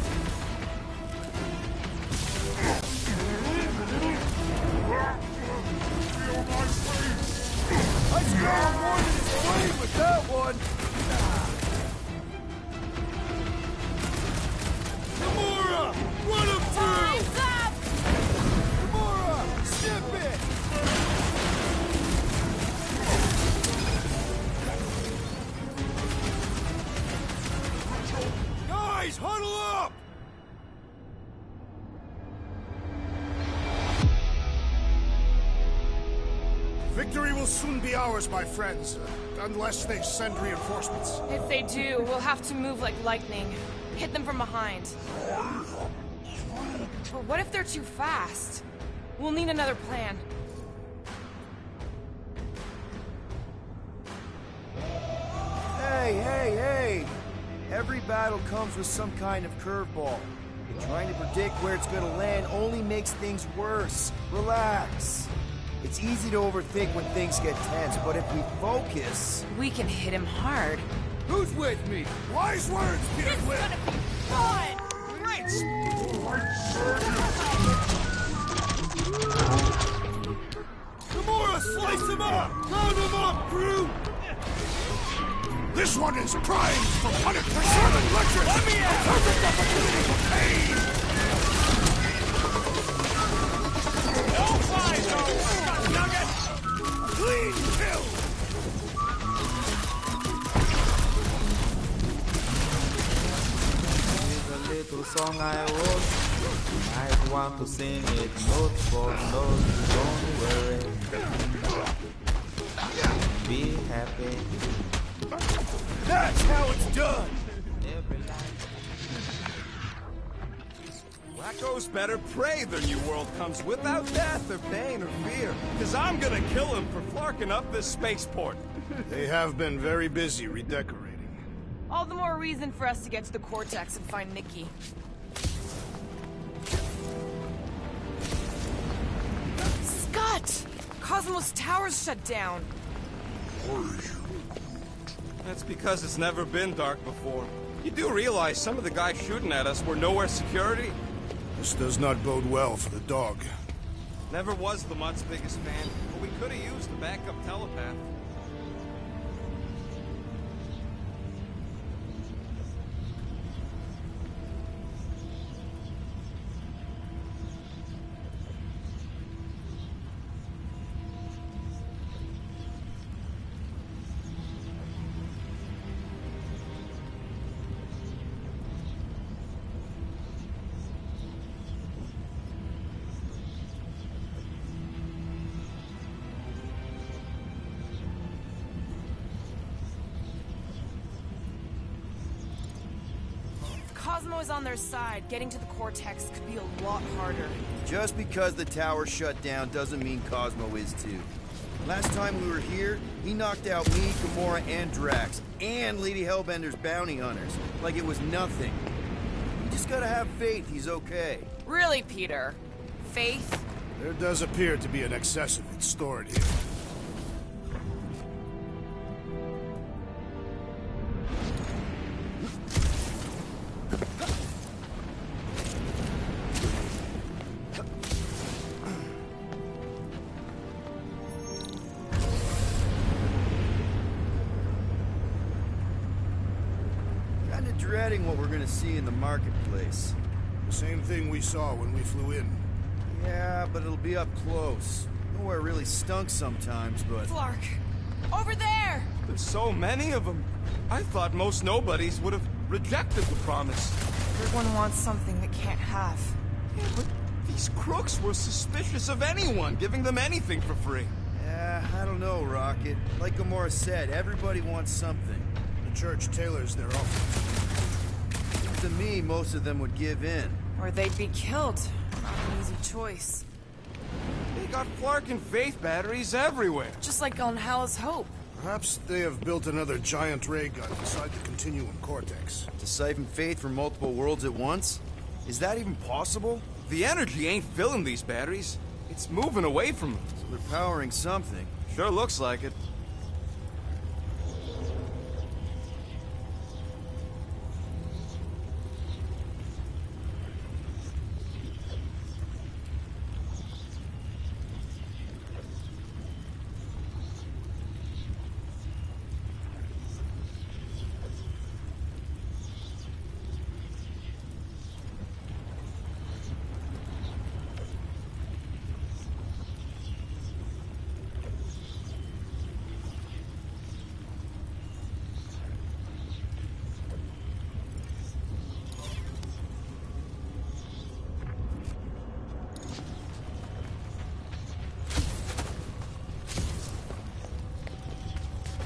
Speaker 2: I smell more than his blade with that one! Gamora! Run him through!
Speaker 5: Time's up!
Speaker 2: Gamora! Snip it! Guys, huddle up!
Speaker 6: Victory will soon be ours, my friends, unless they send reinforcements.
Speaker 5: If they do, we'll have to move like lightning. Hit them from behind. But what if they're too fast? We'll need another plan.
Speaker 2: Hey! Every battle comes with some kind of curveball. And trying to predict where it's gonna land only makes things worse. Relax. It's easy to overthink when things get tense, but if we focus...
Speaker 5: We can hit him hard.
Speaker 2: Who's with me?
Speaker 6: Wise words, Peter Quill!
Speaker 5: Fun!
Speaker 4: Great!
Speaker 2: Gamora, slice him up! Round him up, crew!
Speaker 6: This one is primed for punishment! Servant lecture! Let me in! Perfect opportunity for pain!
Speaker 11: No fly zone! Nugget!
Speaker 6: Clean kill!
Speaker 13: Here's a little song I wrote. You might want to sing it note for note. Don't worry. Be happy.
Speaker 2: That's how it's done!
Speaker 4: Wacko's better pray their new world comes without death or pain or fear. Cause I'm gonna kill him for flarking up this spaceport.
Speaker 6: They have been very busy redecorating.
Speaker 5: All the more reason for us to get to the Cortex and find Nikki. Scott! Cosmos Tower's shut down.
Speaker 4: That's because it's never been dark before. You do realize some of the guys shooting at us were nowhere security?
Speaker 6: This does not bode well for the dog.
Speaker 4: Never was the Mutt's biggest fan, but we could have used a backup telepath.
Speaker 5: Cosmo is on their side. Getting to the Cortex could be a lot harder.
Speaker 2: Just because the tower shut down doesn't mean Cosmo is too. Last time we were here, he knocked out me, Gamora, and Drax, and Lady Hellbender's bounty hunters, like it was nothing. You just gotta have faith he's okay.
Speaker 5: Really, Peter? Faith?
Speaker 6: There does appear to be an excess of it stored here.
Speaker 2: Dreading what we're gonna see in the marketplace.
Speaker 6: The same thing we saw when we flew in.
Speaker 2: Yeah, but it'll be up close. Nowhere really stunk sometimes, but...
Speaker 5: Flark! Over there!
Speaker 4: There's so many of them. I thought most nobodies would have rejected the promise.
Speaker 5: Everyone wants something they can't have.
Speaker 4: Yeah, but these crooks were suspicious of anyone giving them anything for free.
Speaker 2: Yeah, I don't know, Rocket. Like Gamora said, everybody wants something.
Speaker 6: The church tailors their offers.
Speaker 2: To me, most of them would give in.
Speaker 5: Or they'd be killed. Not an easy choice.
Speaker 4: They got Flark and Faith batteries everywhere.
Speaker 5: Just like on Hala's Hope.
Speaker 6: Perhaps they have built another giant ray gun inside the Continuum Cortex.
Speaker 2: To siphon faith from multiple worlds at once? Is that even possible?
Speaker 4: The energy ain't filling these batteries. It's moving away from them.
Speaker 2: So they're powering something.
Speaker 4: Sure looks like it.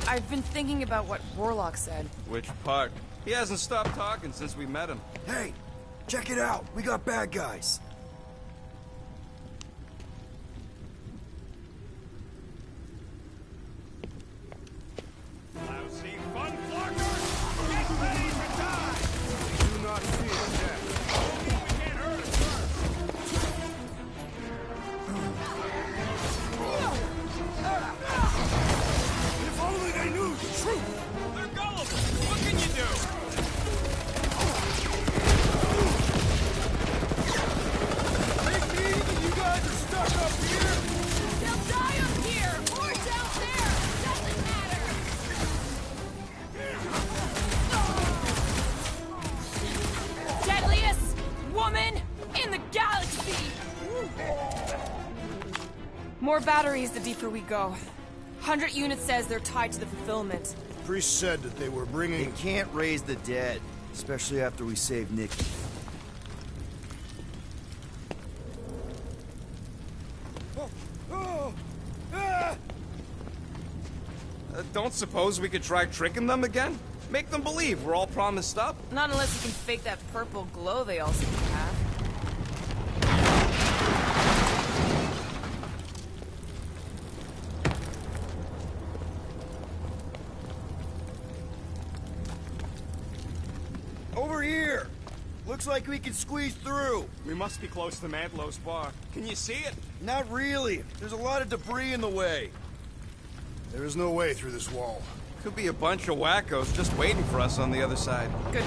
Speaker 5: I've been thinking about what Warlock said.
Speaker 4: Which part? He hasn't stopped talking since we met him.
Speaker 2: Hey, check it out. We got bad guys.
Speaker 11: Lousy fun flarkers! Get ready to die!
Speaker 6: Do not fear death.
Speaker 11: Only we can't hurt us
Speaker 6: If only they knew the truth!
Speaker 11: They're gullible! What can you do?
Speaker 2: Big meeting and you guys are stuck up here?
Speaker 7: They'll die up here or down there. Doesn't matter.
Speaker 5: Deadliest woman in the galaxy! More batteries the deeper we go. 100 units says they're tied to the fulfillment.
Speaker 6: Priest said that they were bringing...
Speaker 2: They can't raise the dead, especially after we save Nikki.
Speaker 4: Don't suppose we could try tricking them again? Make them believe we're all promised up?
Speaker 5: Not unless you can fake that purple glow they all seem to have.
Speaker 2: Over here! Looks like we can squeeze through.
Speaker 11: We must be close to Mantlo's bar. Can you see it?
Speaker 2: Not really. There's a lot of debris in the way.
Speaker 6: There is no way through this wall.
Speaker 4: Could be a bunch of wackos just waiting for us on the other side.
Speaker 5: Good.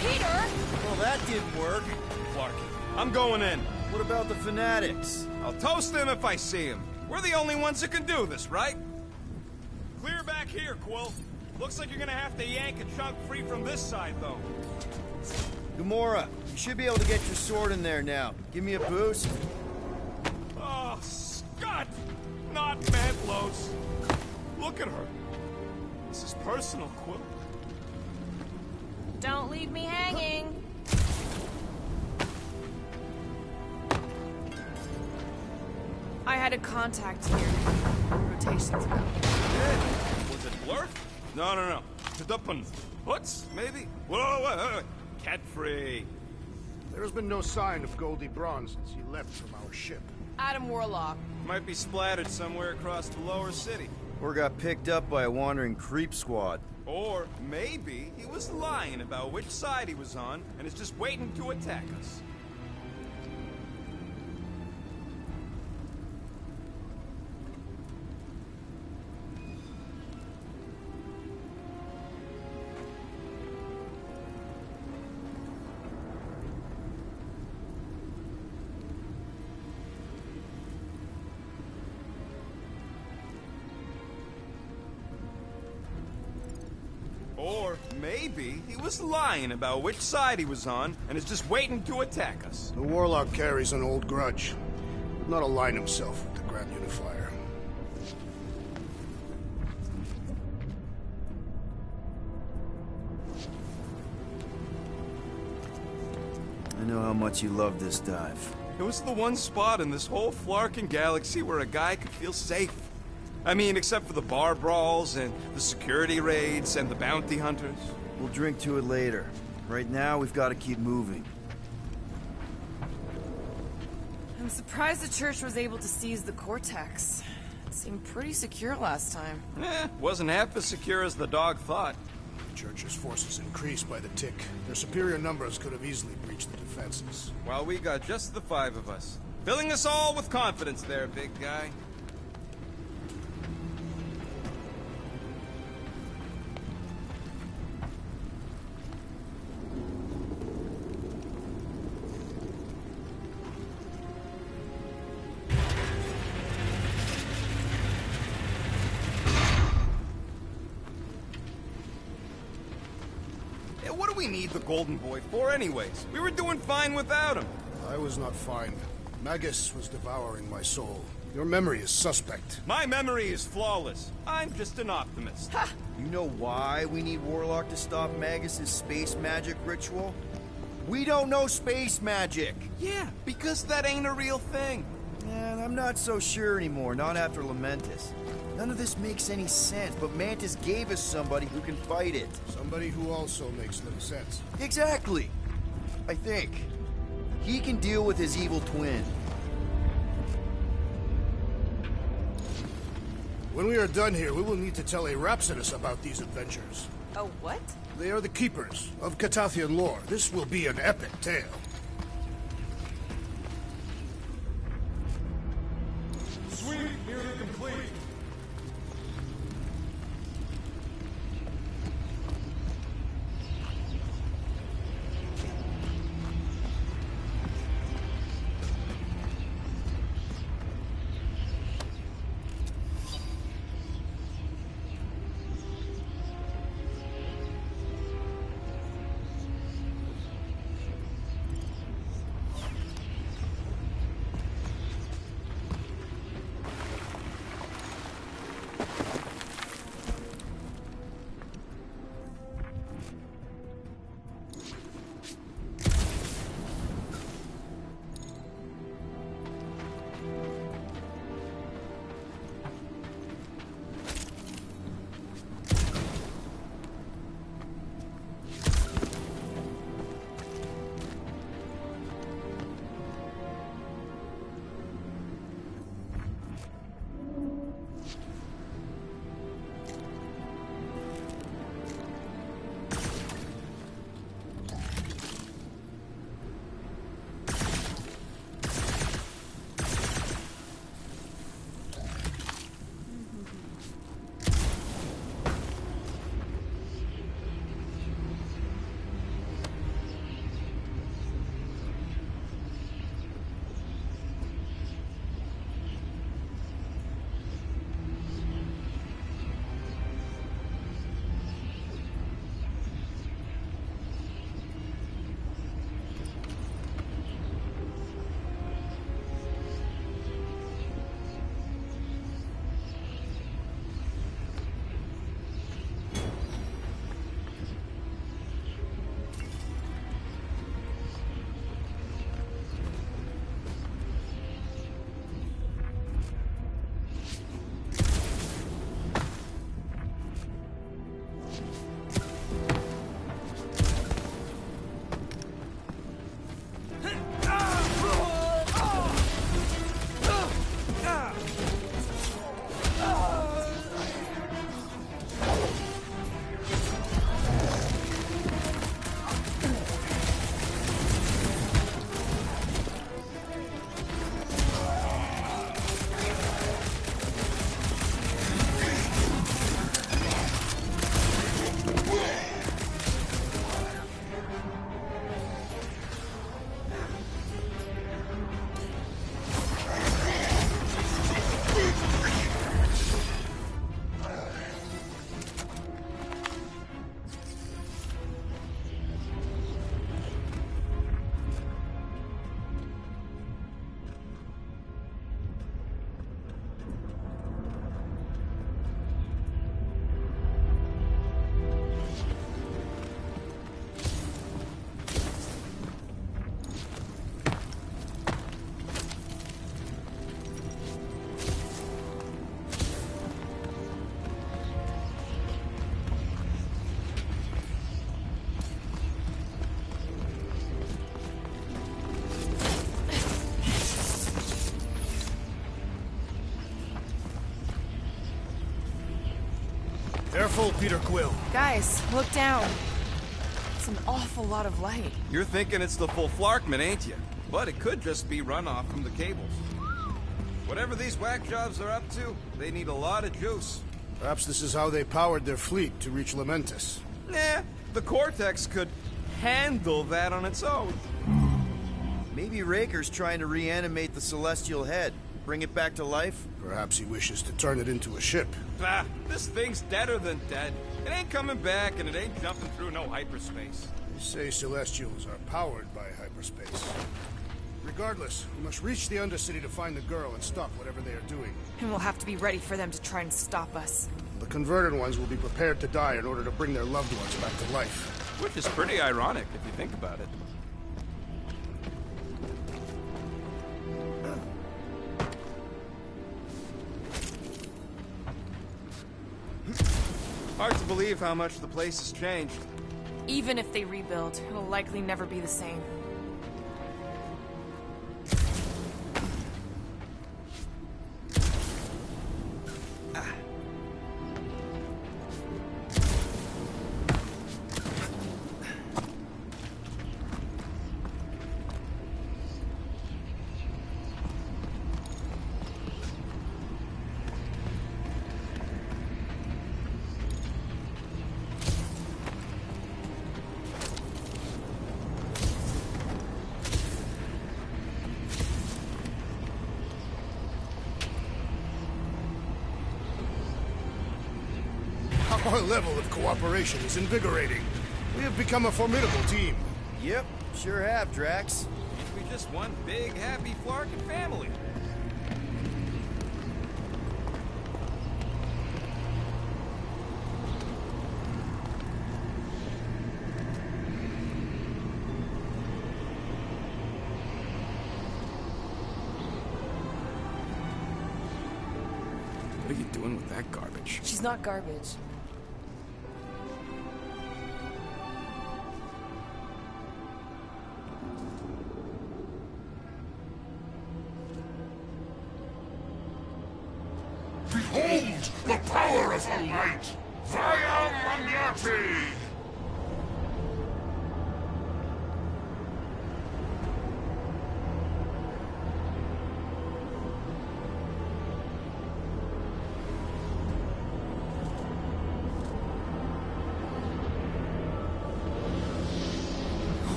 Speaker 5: Peter!
Speaker 2: Well, that didn't work.
Speaker 4: Clark, I'm going in.
Speaker 2: What about the fanatics?
Speaker 4: I'll toast them if I see them. We're the only ones that can do this, right?
Speaker 11: Clear back here, Quill. Looks like you're gonna have to yank a chunk free from this side, though.
Speaker 2: Gamora, you should be able to get your sword in there now. Give me a boost.
Speaker 11: Oh, Scott! Not Mantlo's. Look at her. This is personal, Quill.
Speaker 5: Don't leave me hanging. I had a contact here. Rotations go.
Speaker 11: Was it Blur? No. Tadupun. What's maybe? Whoa. Cat free.
Speaker 6: There has been no sign of Goldie Braun since he left from our ship.
Speaker 5: Adam Warlock.
Speaker 4: Might be splattered somewhere across the lower city.
Speaker 2: Or got picked up by a wandering creep squad.
Speaker 4: Or maybe he was lying about which side he was on and is just waiting to attack us. Or maybe he was lying about which side he was on and is just waiting to attack us.
Speaker 6: The Warlock carries an old grudge. Would not align himself with the Grand Unifier.
Speaker 2: I know how much you love this dive.
Speaker 4: It was the one spot in this whole Flarkin galaxy where a guy could feel safe. I mean, except for the bar brawls and the security raids and the bounty hunters.
Speaker 2: We'll drink to it later. Right now, we've got to keep moving.
Speaker 5: I'm surprised the church was able to seize the Cortex. Seemed pretty secure last time.
Speaker 4: Wasn't half as secure as the dog thought.
Speaker 6: The Church's forces increased by the tick. Their superior numbers could have easily breached the defenses.
Speaker 4: While we got just the 5 of us. Filling us all with confidence there, big guy. What do we need the Golden Boy for anyways? We were doing fine without him.
Speaker 6: I was not fine. Magus was devouring my soul. Your memory is suspect.
Speaker 4: My memory is flawless. I'm just an optimist.
Speaker 2: Ha! You know why we need Warlock to stop Magus's space magic ritual? We don't know space magic!
Speaker 4: Yeah, because that ain't a real thing.
Speaker 2: Man, I'm not so sure anymore, not after Lamentus. None of this makes any sense, but Mantis gave us somebody who can fight it.
Speaker 6: Somebody who also makes no sense.
Speaker 2: Exactly! I think. He can deal with his evil twin.
Speaker 6: When we are done here, we will need to tell a Rhapsodus about these adventures.
Speaker 5: Oh, what?
Speaker 6: They are the keepers of Catathian lore. This will be an epic tale.
Speaker 3: Sweep nearly complete.
Speaker 6: Careful, Peter Quill.
Speaker 5: Guys, look down. It's an awful lot of light.
Speaker 4: You're thinking it's the full Flarkman, ain't you? But it could just be runoff from the cables. Whatever these whack jobs are up to, they need a lot of juice.
Speaker 6: Perhaps this is how they powered their fleet to reach Lamentus.
Speaker 4: Nah, the Cortex could handle that on its own.
Speaker 2: Maybe Raker's trying to reanimate the Celestial Head. Bring it back to life?
Speaker 6: Perhaps he wishes to turn it into a ship.
Speaker 4: Ah, this thing's deader than dead. It ain't coming back, and it ain't jumping through no hyperspace.
Speaker 6: They say Celestials are powered by hyperspace. Regardless, we must reach the Undercity to find the girl and stop whatever they are doing.
Speaker 5: And we'll have to be ready for them to try and stop us.
Speaker 6: The converted ones will be prepared to die in order to bring their loved ones back to life.
Speaker 4: Which is pretty ironic, if you think about it. Hard to believe how much the place has changed.
Speaker 5: Even if they rebuild, it'll likely never be the same.
Speaker 6: Our level of cooperation is invigorating. We have become a formidable team.
Speaker 2: Yep, sure have, Drax.
Speaker 4: We just one big, happy Flarkin family. What are you doing with that garbage?
Speaker 5: She's not garbage.
Speaker 12: Behold the power of the light! Via Magnati!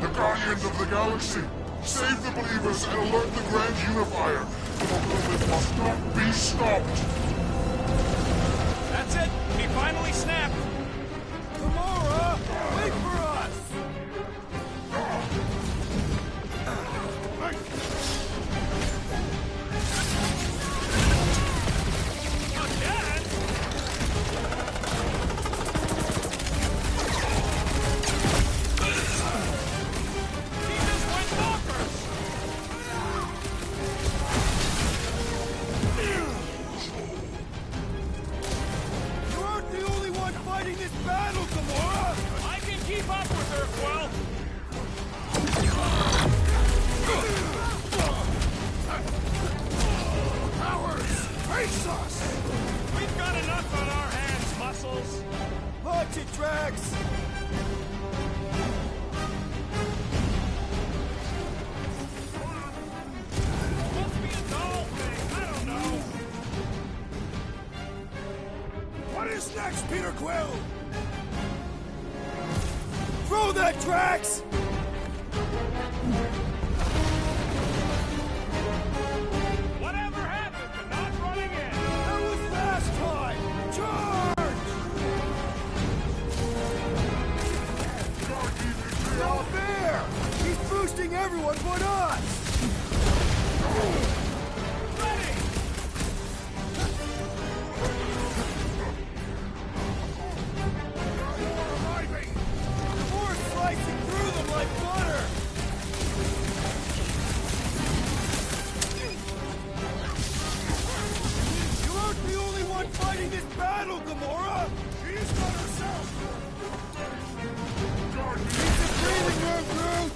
Speaker 12: The Guardians of the Galaxy! Save the believers and alert the Grand Unifier! The movement must not be stopped!
Speaker 11: That's it! We finally snapped! Gamora! Wait for us! Again? He just went bonkers! You aren't the only one fighting this battle, Gamora! I can keep up with her, Quill!
Speaker 6: Powers, face us!
Speaker 11: We've got enough on our hands, Muscles!
Speaker 2: Launch it, Drax!
Speaker 11: Must be a doll thing, I don't know!
Speaker 6: What is next, Peter Quill?
Speaker 2: Throw that, Drax!
Speaker 11: Whatever happened to not running in?
Speaker 2: That was last time! Charge! Not fair! He's boosting everyone but us!
Speaker 11: Ready!
Speaker 6: Arriving!
Speaker 2: More slicing through them like butter! You aren't the only one fighting this battle, Gamora!
Speaker 6: She's got herself!
Speaker 2: It's a breathing room, Groot!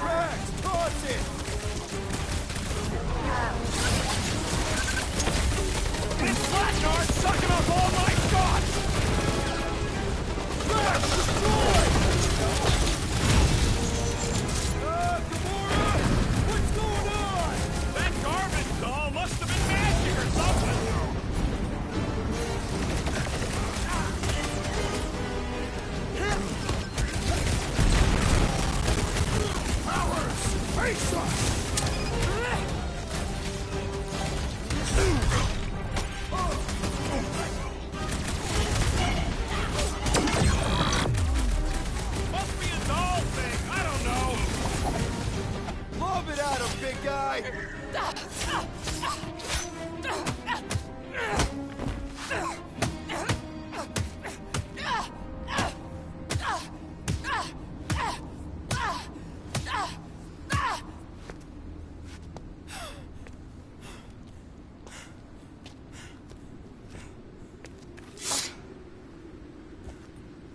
Speaker 2: Drax, toss it! guy!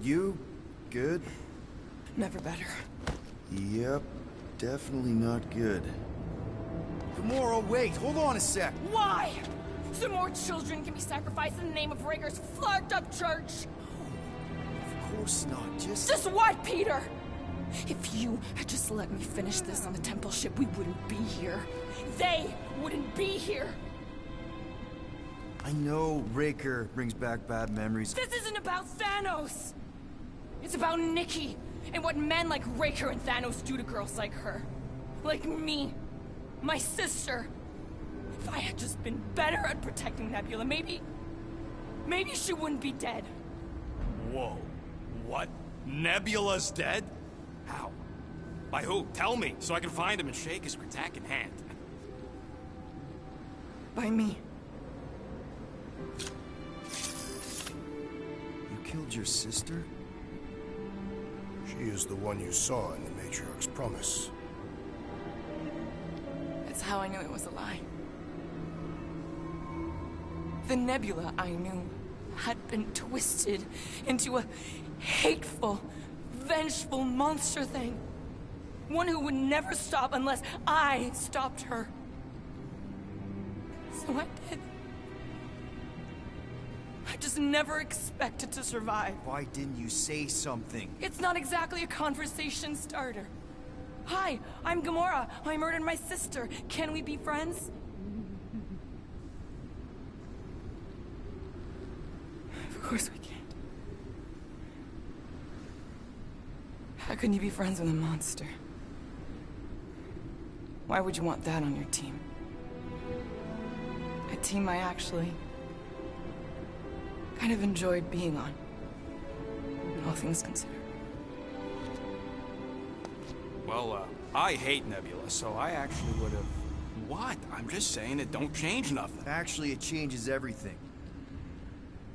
Speaker 2: You good?
Speaker 5: Never better.
Speaker 2: Yep, definitely not good. Gamora, wait, hold on a sec.
Speaker 5: Why? So more children can be sacrificed in the name of Raker's flarked-up church?
Speaker 2: Of course not,
Speaker 5: Just what, Peter? If you had just let me finish this on the temple ship, we wouldn't be here. They wouldn't be here.
Speaker 2: I know Raker brings back bad memories.
Speaker 5: This isn't about Thanos. It's about Nikki and what men like Raker and Thanos do to girls like her. Like me. My sister. If I had just been better at protecting Nebula, maybe she wouldn't be dead.
Speaker 4: Whoa. What? Nebula's dead? How? By who? Tell me, so I can find him and shake his Kratak in hand.
Speaker 5: By me.
Speaker 2: You killed your sister?
Speaker 6: She is the one you saw in the Matriarch's promise.
Speaker 5: That's how I knew it was a lie. The Nebula I knew had been twisted into a hateful, vengeful monster thing. One who would never stop unless I stopped her. So I did. I just never expected to survive.
Speaker 2: Why didn't you say something?
Speaker 5: It's not exactly a conversation starter. Hi, I'm Gamora. I murdered my sister. Can we be friends? Of course we can't. How can you be friends with a monster? Why would you want that on your team? A team I actually kind of enjoyed being on, all things considered.
Speaker 4: Well, I hate Nebula, so I actually would have... What? I'm just saying it don't change nothing.
Speaker 2: Actually, it changes everything.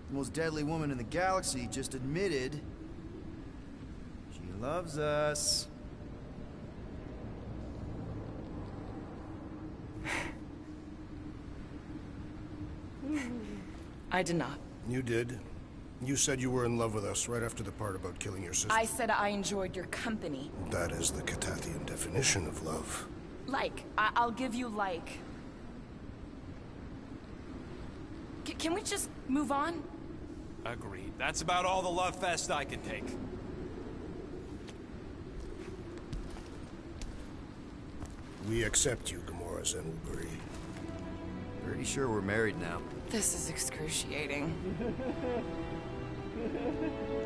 Speaker 2: The most deadly woman in the galaxy just admitted she loves us.
Speaker 5: I did not.
Speaker 6: You did. You said you were in love with us right after the part about killing your sister.
Speaker 5: I said I enjoyed your company.
Speaker 6: That is the Catathian definition of love.
Speaker 5: Like. I'll give you like. Can we just move on?
Speaker 4: Agreed. That's about all the love fest I can take.
Speaker 6: We accept you, Gamora Zenwuburi.
Speaker 2: Pretty sure we're married now.
Speaker 5: This is excruciating.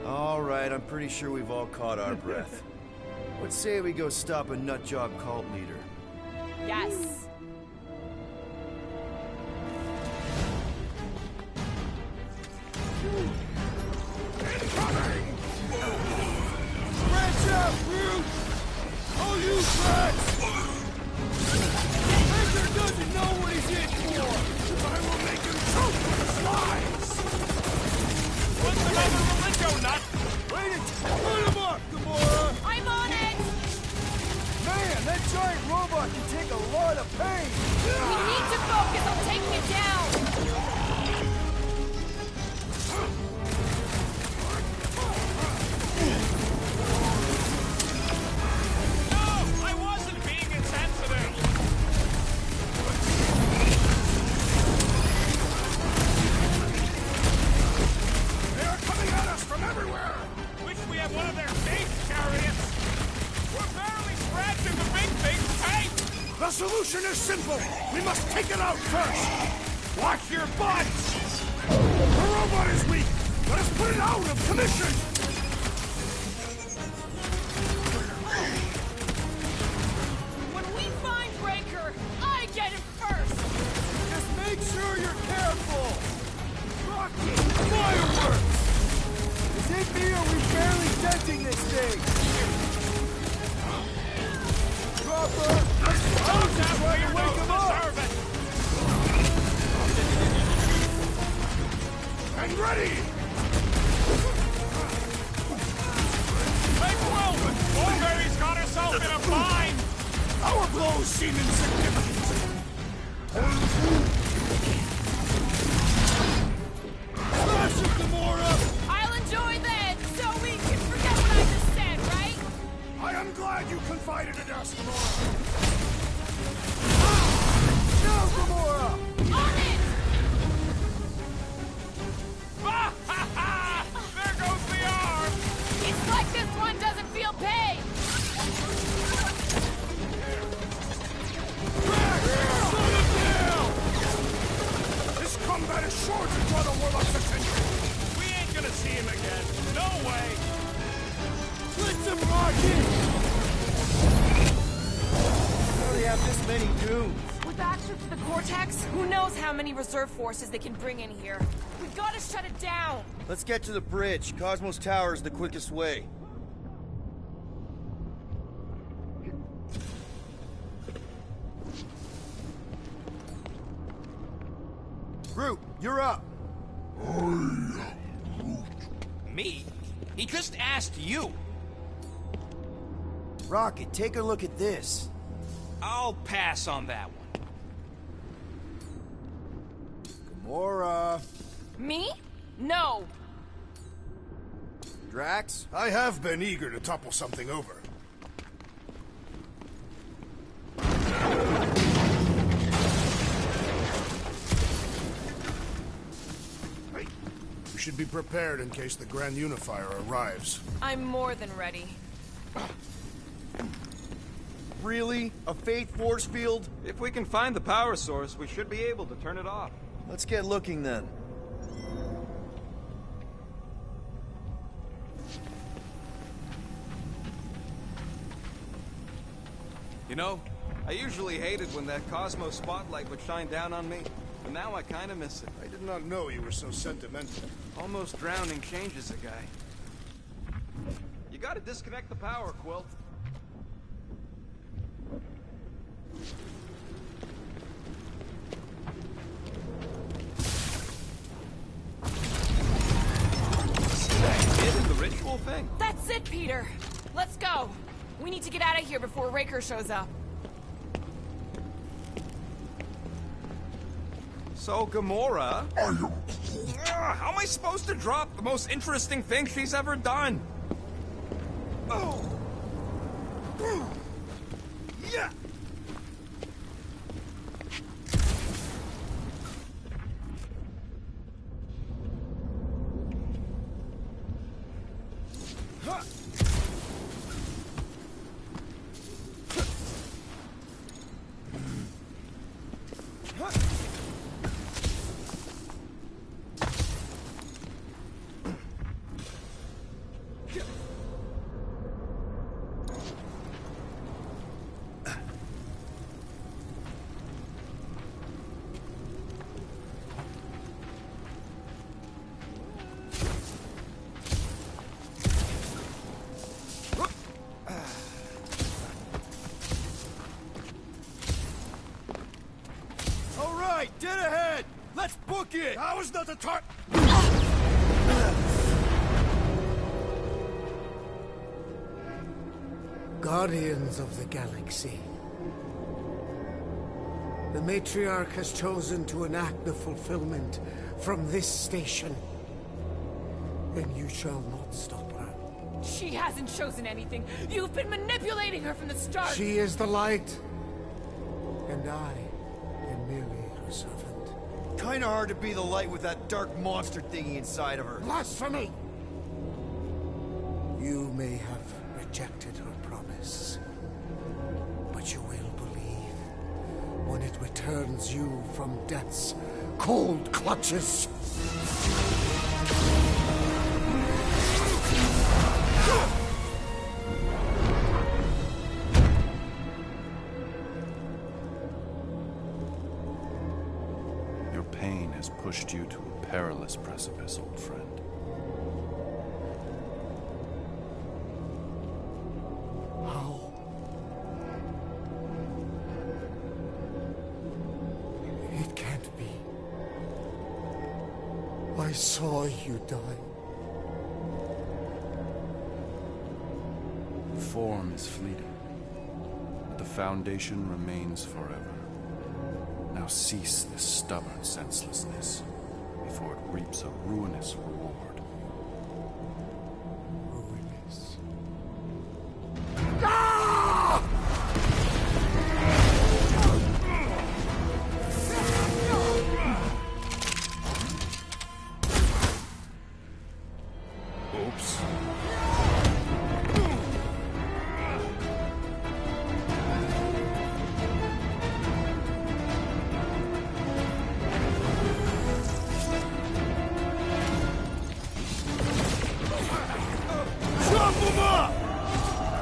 Speaker 2: All right, I'm pretty sure we've all caught our breath. Let's say we go stop a nutjob cult leader.
Speaker 5: Yes.
Speaker 11: Incoming! Branch out, Groot! All you brats! Raker doesn't know what he's in for! I will make him choke with his lies! What's the other Malenko nut? Wait it! Put him up, Gamora!
Speaker 5: I'm on it!
Speaker 11: Man, that giant robot can take a lot of pain!
Speaker 5: We need to focus on taking it down!
Speaker 6: The solution is simple. We must take it out first. Watch your butts! The robot is weak. Let us put it out of commission.
Speaker 5: When we find Raker, I get it first!
Speaker 11: Just make sure you're careful! Rocket! Fireworks! Is it me or are we barely denting this thing? Dropper! Let's close that way!
Speaker 6: ready!
Speaker 11: Hey, Quill! Mulberry's got herself in a bind!
Speaker 6: Our blows seem insignificant. Smash it, Gamora!
Speaker 5: I'll enjoy that, so we can forget what I just said, right?
Speaker 6: I am glad you confided in us, Gamora.
Speaker 11: Now, Gamora!
Speaker 5: On it!
Speaker 11: There goes the arm!
Speaker 5: It's like this one doesn't feel pain!
Speaker 6: This combat is sure to draw the Warlock's attention.
Speaker 11: We ain't gonna see him again. No way! Let's him rocket!
Speaker 2: How do they have this many dudes?
Speaker 5: With access to the Cortex, who knows how many reserve forces they can bring in here. We've got to shut it down!
Speaker 2: Let's get to the bridge. Cosmos Tower is the quickest way. Groot, you're up.
Speaker 4: Me? He just asked you.
Speaker 2: Rocket, take a look at this.
Speaker 4: I'll pass on that one.
Speaker 2: Gamora.
Speaker 5: Me? No!
Speaker 2: Drax?
Speaker 6: I have been eager to topple something over. We should be prepared in case the Grand Unifier arrives.
Speaker 5: I'm more than ready.
Speaker 2: Really? A Faith force field?
Speaker 4: If we can find the power source, we should be able to turn it off.
Speaker 2: Let's get looking then.
Speaker 4: You know, I usually hated when that Cosmos spotlight would shine down on me, but now I kinda miss it.
Speaker 6: I did not know you were so sentimental.
Speaker 4: Almost drowning changes a guy. You gotta disconnect the power, Quill. See that kid in the ritual thing?
Speaker 5: That's it, Peter! Let's go! We need to get out of here before Raker shows up.
Speaker 4: So, Gamora... How am I supposed to drop the most interesting thing she's ever done? Oh! Yeah!
Speaker 2: Dead ahead! Let's book it!
Speaker 6: That was not the time!
Speaker 14: Guardians of the Galaxy. The Matriarch has chosen to enact the fulfillment from this station. And you shall not stop her.
Speaker 5: She hasn't chosen anything. You've been manipulating her from the start.
Speaker 14: She is the light. And I am merely her servant.
Speaker 2: Kinda hard to be the light with that dark monster thingy inside of her.
Speaker 14: Blasphemy! You may have rejected her promise, but you will believe when it returns you from death's cold clutches.
Speaker 3: Your pain has pushed you to a perilous precipice, old friend.
Speaker 14: How? It can't be. My I saw you die.
Speaker 3: Form is fleeting, but the foundation remains forever. Now cease this stubborn senselessness, before it reaps a ruinous reward.
Speaker 14: Ruinous.
Speaker 3: Oops.
Speaker 11: Chop them up!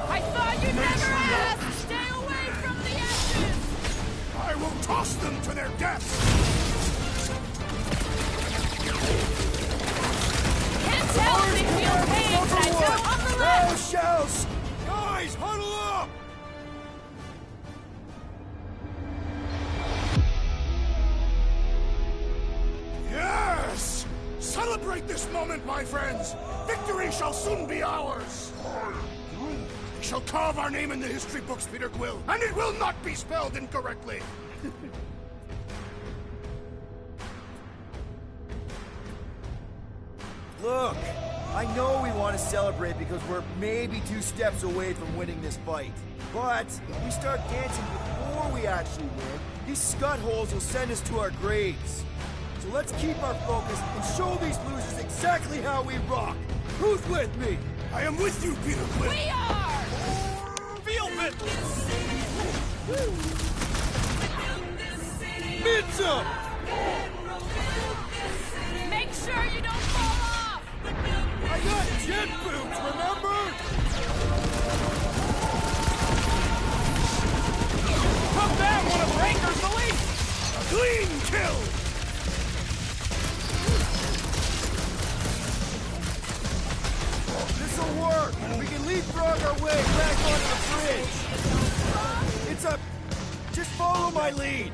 Speaker 5: I thought you never asked! Stay away from the edges!
Speaker 6: I will toss them to their deaths!
Speaker 5: Can't tell if they feel pain, but I know on the left!
Speaker 11: Shells! Guys, huddle up!
Speaker 6: Yes! Celebrate this moment, my friends! Victory shall soon be ours! We shall carve our name in the history books, Peter Quill, and it will not be spelled incorrectly!
Speaker 2: Look, I know we want to celebrate because we're maybe 2 steps away from winning this fight. But if we start dancing before we actually win, these scut-holes will send us to our graves. So let's keep our focus and show these losers exactly how we rock. Who's with me?
Speaker 6: I am with you, Peter Quill!
Speaker 5: We are!
Speaker 11: Feel it! Mitch up!
Speaker 5: Make sure you don't fall off!
Speaker 11: I got jet boots, remember?
Speaker 4: Come down, one of Raker's elite!
Speaker 6: A clean kill!
Speaker 2: This'll work! We can leapfrog our way back onto the bridge! It's a... just follow my lead!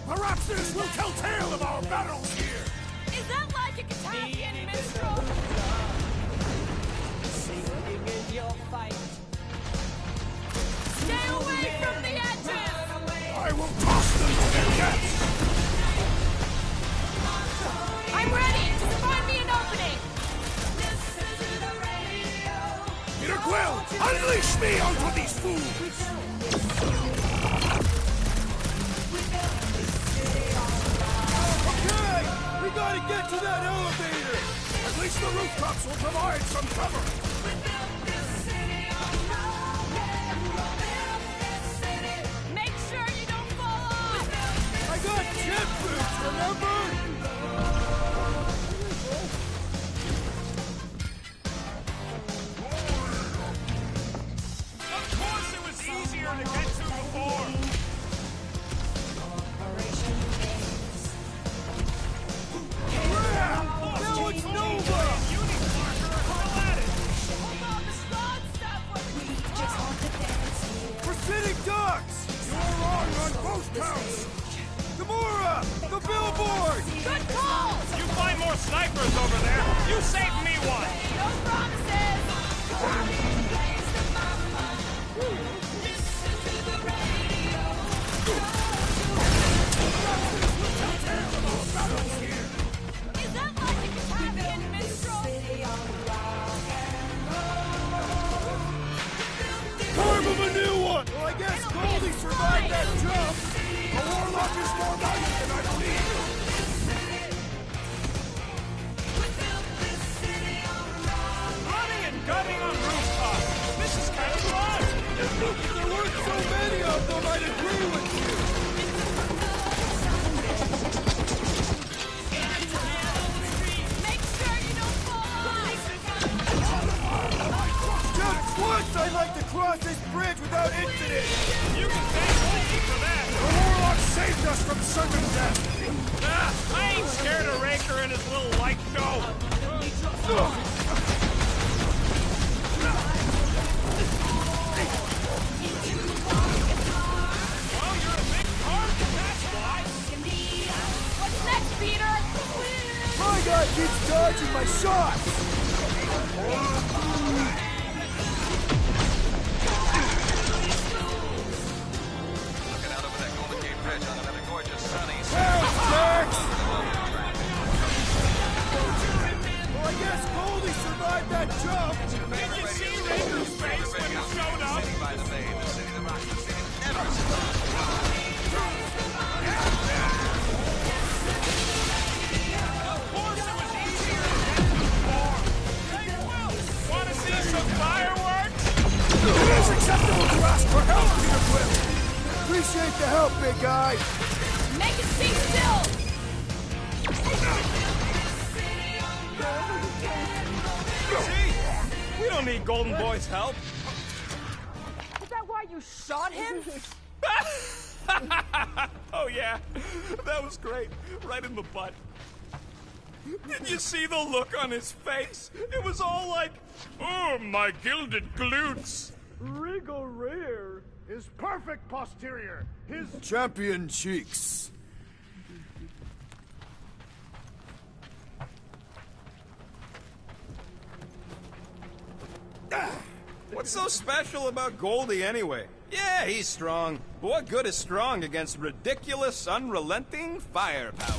Speaker 6: Perhaps this will tell tale of our battles here!
Speaker 5: Is that like a Kentuckian minstrel? Stay away from the edges!
Speaker 6: I will toss them to their deaths!
Speaker 5: I'm ready! Just find me an opening!
Speaker 6: Peter Quill, unleash me onto these fools!
Speaker 11: Okay! We gotta get to that elevator!
Speaker 6: At least the rooftops will provide some cover!
Speaker 5: Make sure you don't fall off!
Speaker 11: I got jet boots, remember?
Speaker 4: Of course it was easier to get to before!
Speaker 11: Now it's Nova! We're sitting ducks!
Speaker 6: You're wrong on both counts!
Speaker 11: Gamora! The billboard!
Speaker 5: Good call!
Speaker 4: You find more snipers over there! You saved me one!
Speaker 5: No promises! Is that like a Kentuckian minstrel?
Speaker 11: Carve of a new one! Well, I guess Goldie survived that jump!
Speaker 6: A warlock is more valuable than I believe!
Speaker 4: Running and gunning on rooftops! This is kind of fun!
Speaker 11: If there weren't so many of them, I'd agree with you!
Speaker 5: Make sure you don't fall off!
Speaker 11: Just once I'd like to cross this bridge without incident!
Speaker 4: You can thank Goldie for that!
Speaker 6: The warlock saved us from certain death!
Speaker 4: Ah, I ain't scared of Raker and his little light show! Well, you're a big card to pass
Speaker 11: dodging my shots!
Speaker 15: Looking out over that Golden Gate Bridge on another gorgeous sunny
Speaker 11: Well, I guess Goldie survived that jump!
Speaker 15: Did you see Raker's face when he showed up? City by the bay, the city that rocks, the city that never stops. Of course it was easier to get to before. Hey, Will, want to see some fireworks?
Speaker 11: It is acceptable to ask for help, Peter Quill! Appreciate the help, big guy!
Speaker 5: Make it stay still!
Speaker 4: See? We don't need Golden Boy's help.
Speaker 5: Is that why you shot him?
Speaker 4: Oh yeah, that was great. Right in the butt. Did you see the look on his face? It was all like, oh, my gilded glutes.
Speaker 9: Regal rear.
Speaker 6: His perfect posterior. His
Speaker 11: champion cheeks.
Speaker 4: What's so special about Goldie anyway? Yeah, he's strong. But what good is strong against ridiculous, unrelenting firepower?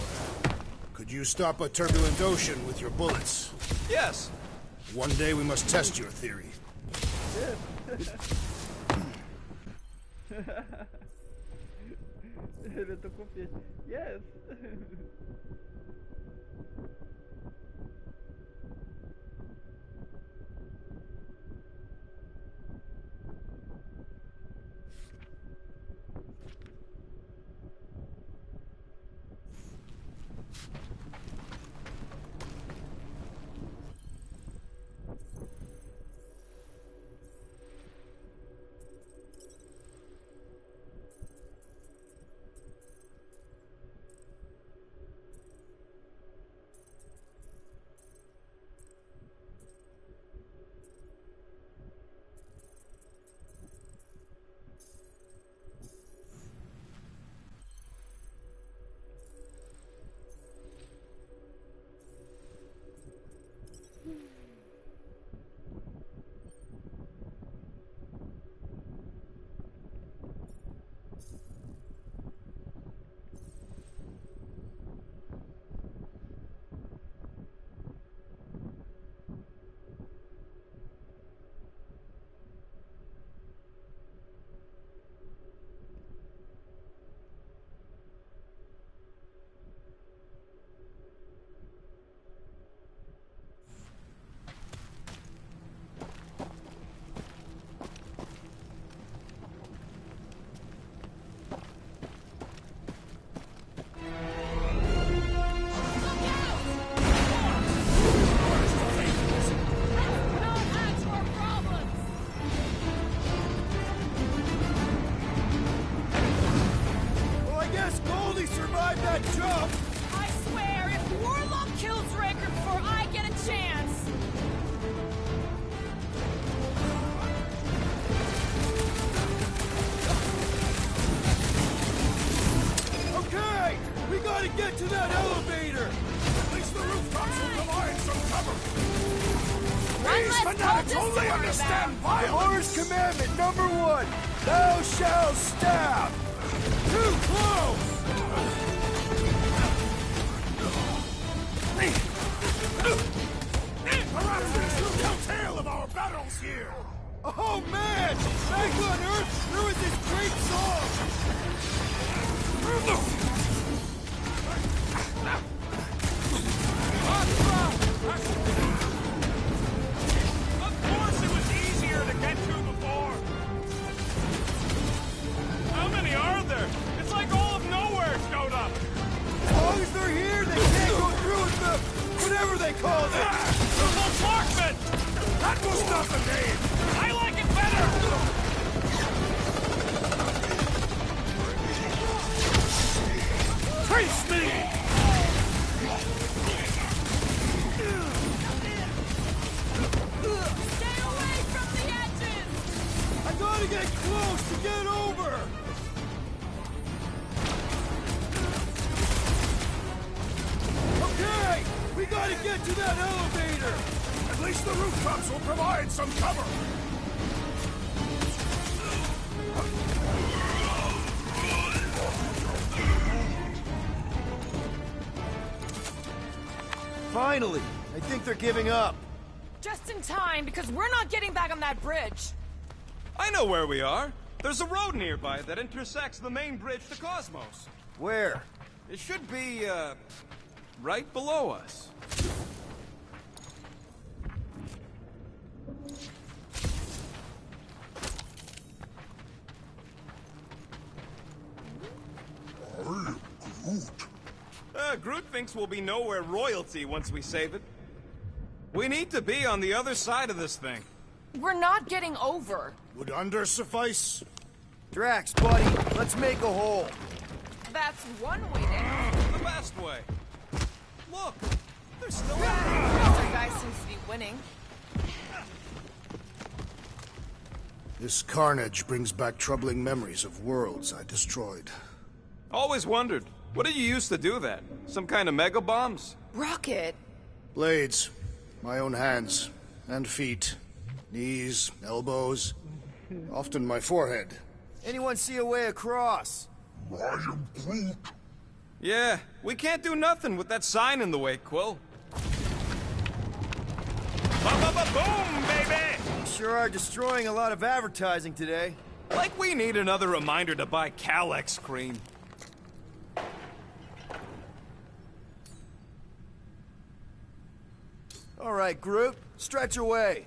Speaker 6: Could you stop a turbulent ocean with your bullets?
Speaker 4: Yes.
Speaker 6: One day we must test your theory.
Speaker 9: Le tocó pie. Yes.
Speaker 5: I swear, if Warlock kills Raker before I get a chance...
Speaker 11: Okay! We gotta get to that elevator! At least the rooftops will provide some cover! These fanatics only understand violence! Horus Commandment number 1! Thou shalt stab! Too close! Perhaps this will tell tale of our battles here! Oh man! Back on Earth, there was this great song!
Speaker 15: Of course it was easier to get to before.
Speaker 4: How many are there? It's like all of nowhere showed up.
Speaker 11: As long as they're here, they can't go through with the... whatever they call it!
Speaker 15: The bombardment!
Speaker 11: That was not the name!
Speaker 15: I like it better!
Speaker 11: Face me!
Speaker 5: Stay away from the edges!
Speaker 11: I gotta get close to get over! Okay! We gotta get to that elevator!
Speaker 6: At least the rooftops will provide some cover!
Speaker 2: Finally! I think they're giving up.
Speaker 5: Just in time, because we're not getting back on that bridge.
Speaker 4: I know where we are. There's a road nearby that intersects the main bridge to Cosmos.
Speaker 2: Where?
Speaker 4: It should be, right below us. Groot thinks we'll be nowhere royalty once we save it. We need to be on the other side of this thing.
Speaker 5: We're not getting over.
Speaker 6: Would under suffice?
Speaker 2: Drax, buddy, let's make a hole.
Speaker 5: That's one way to...
Speaker 4: The best way. Look, they're still
Speaker 5: Our guy seems to be winning.
Speaker 6: This carnage brings back troubling memories of worlds I destroyed.
Speaker 4: Always wondered, what did you use to do that? Some kind of mega bombs?
Speaker 5: Rocket.
Speaker 6: Blades. My own hands. And feet. Knees, elbows. Often my forehead.
Speaker 2: Anyone see a way across?
Speaker 12: I am Groot.
Speaker 4: Yeah, we can't do nothing with that sign in the way, Quill. Ba-ba-ba-boom, baby!
Speaker 2: Sure are destroying a lot of advertising today.
Speaker 4: Like we need another reminder to buy Calex cream.
Speaker 2: All right, Groot, stretch away.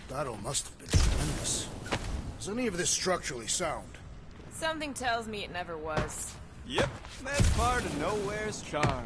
Speaker 6: Battle must have been tremendous. Is any of this structurally sound?
Speaker 5: Something tells me it never was.
Speaker 4: Yep, that's part of Nowhere's charm.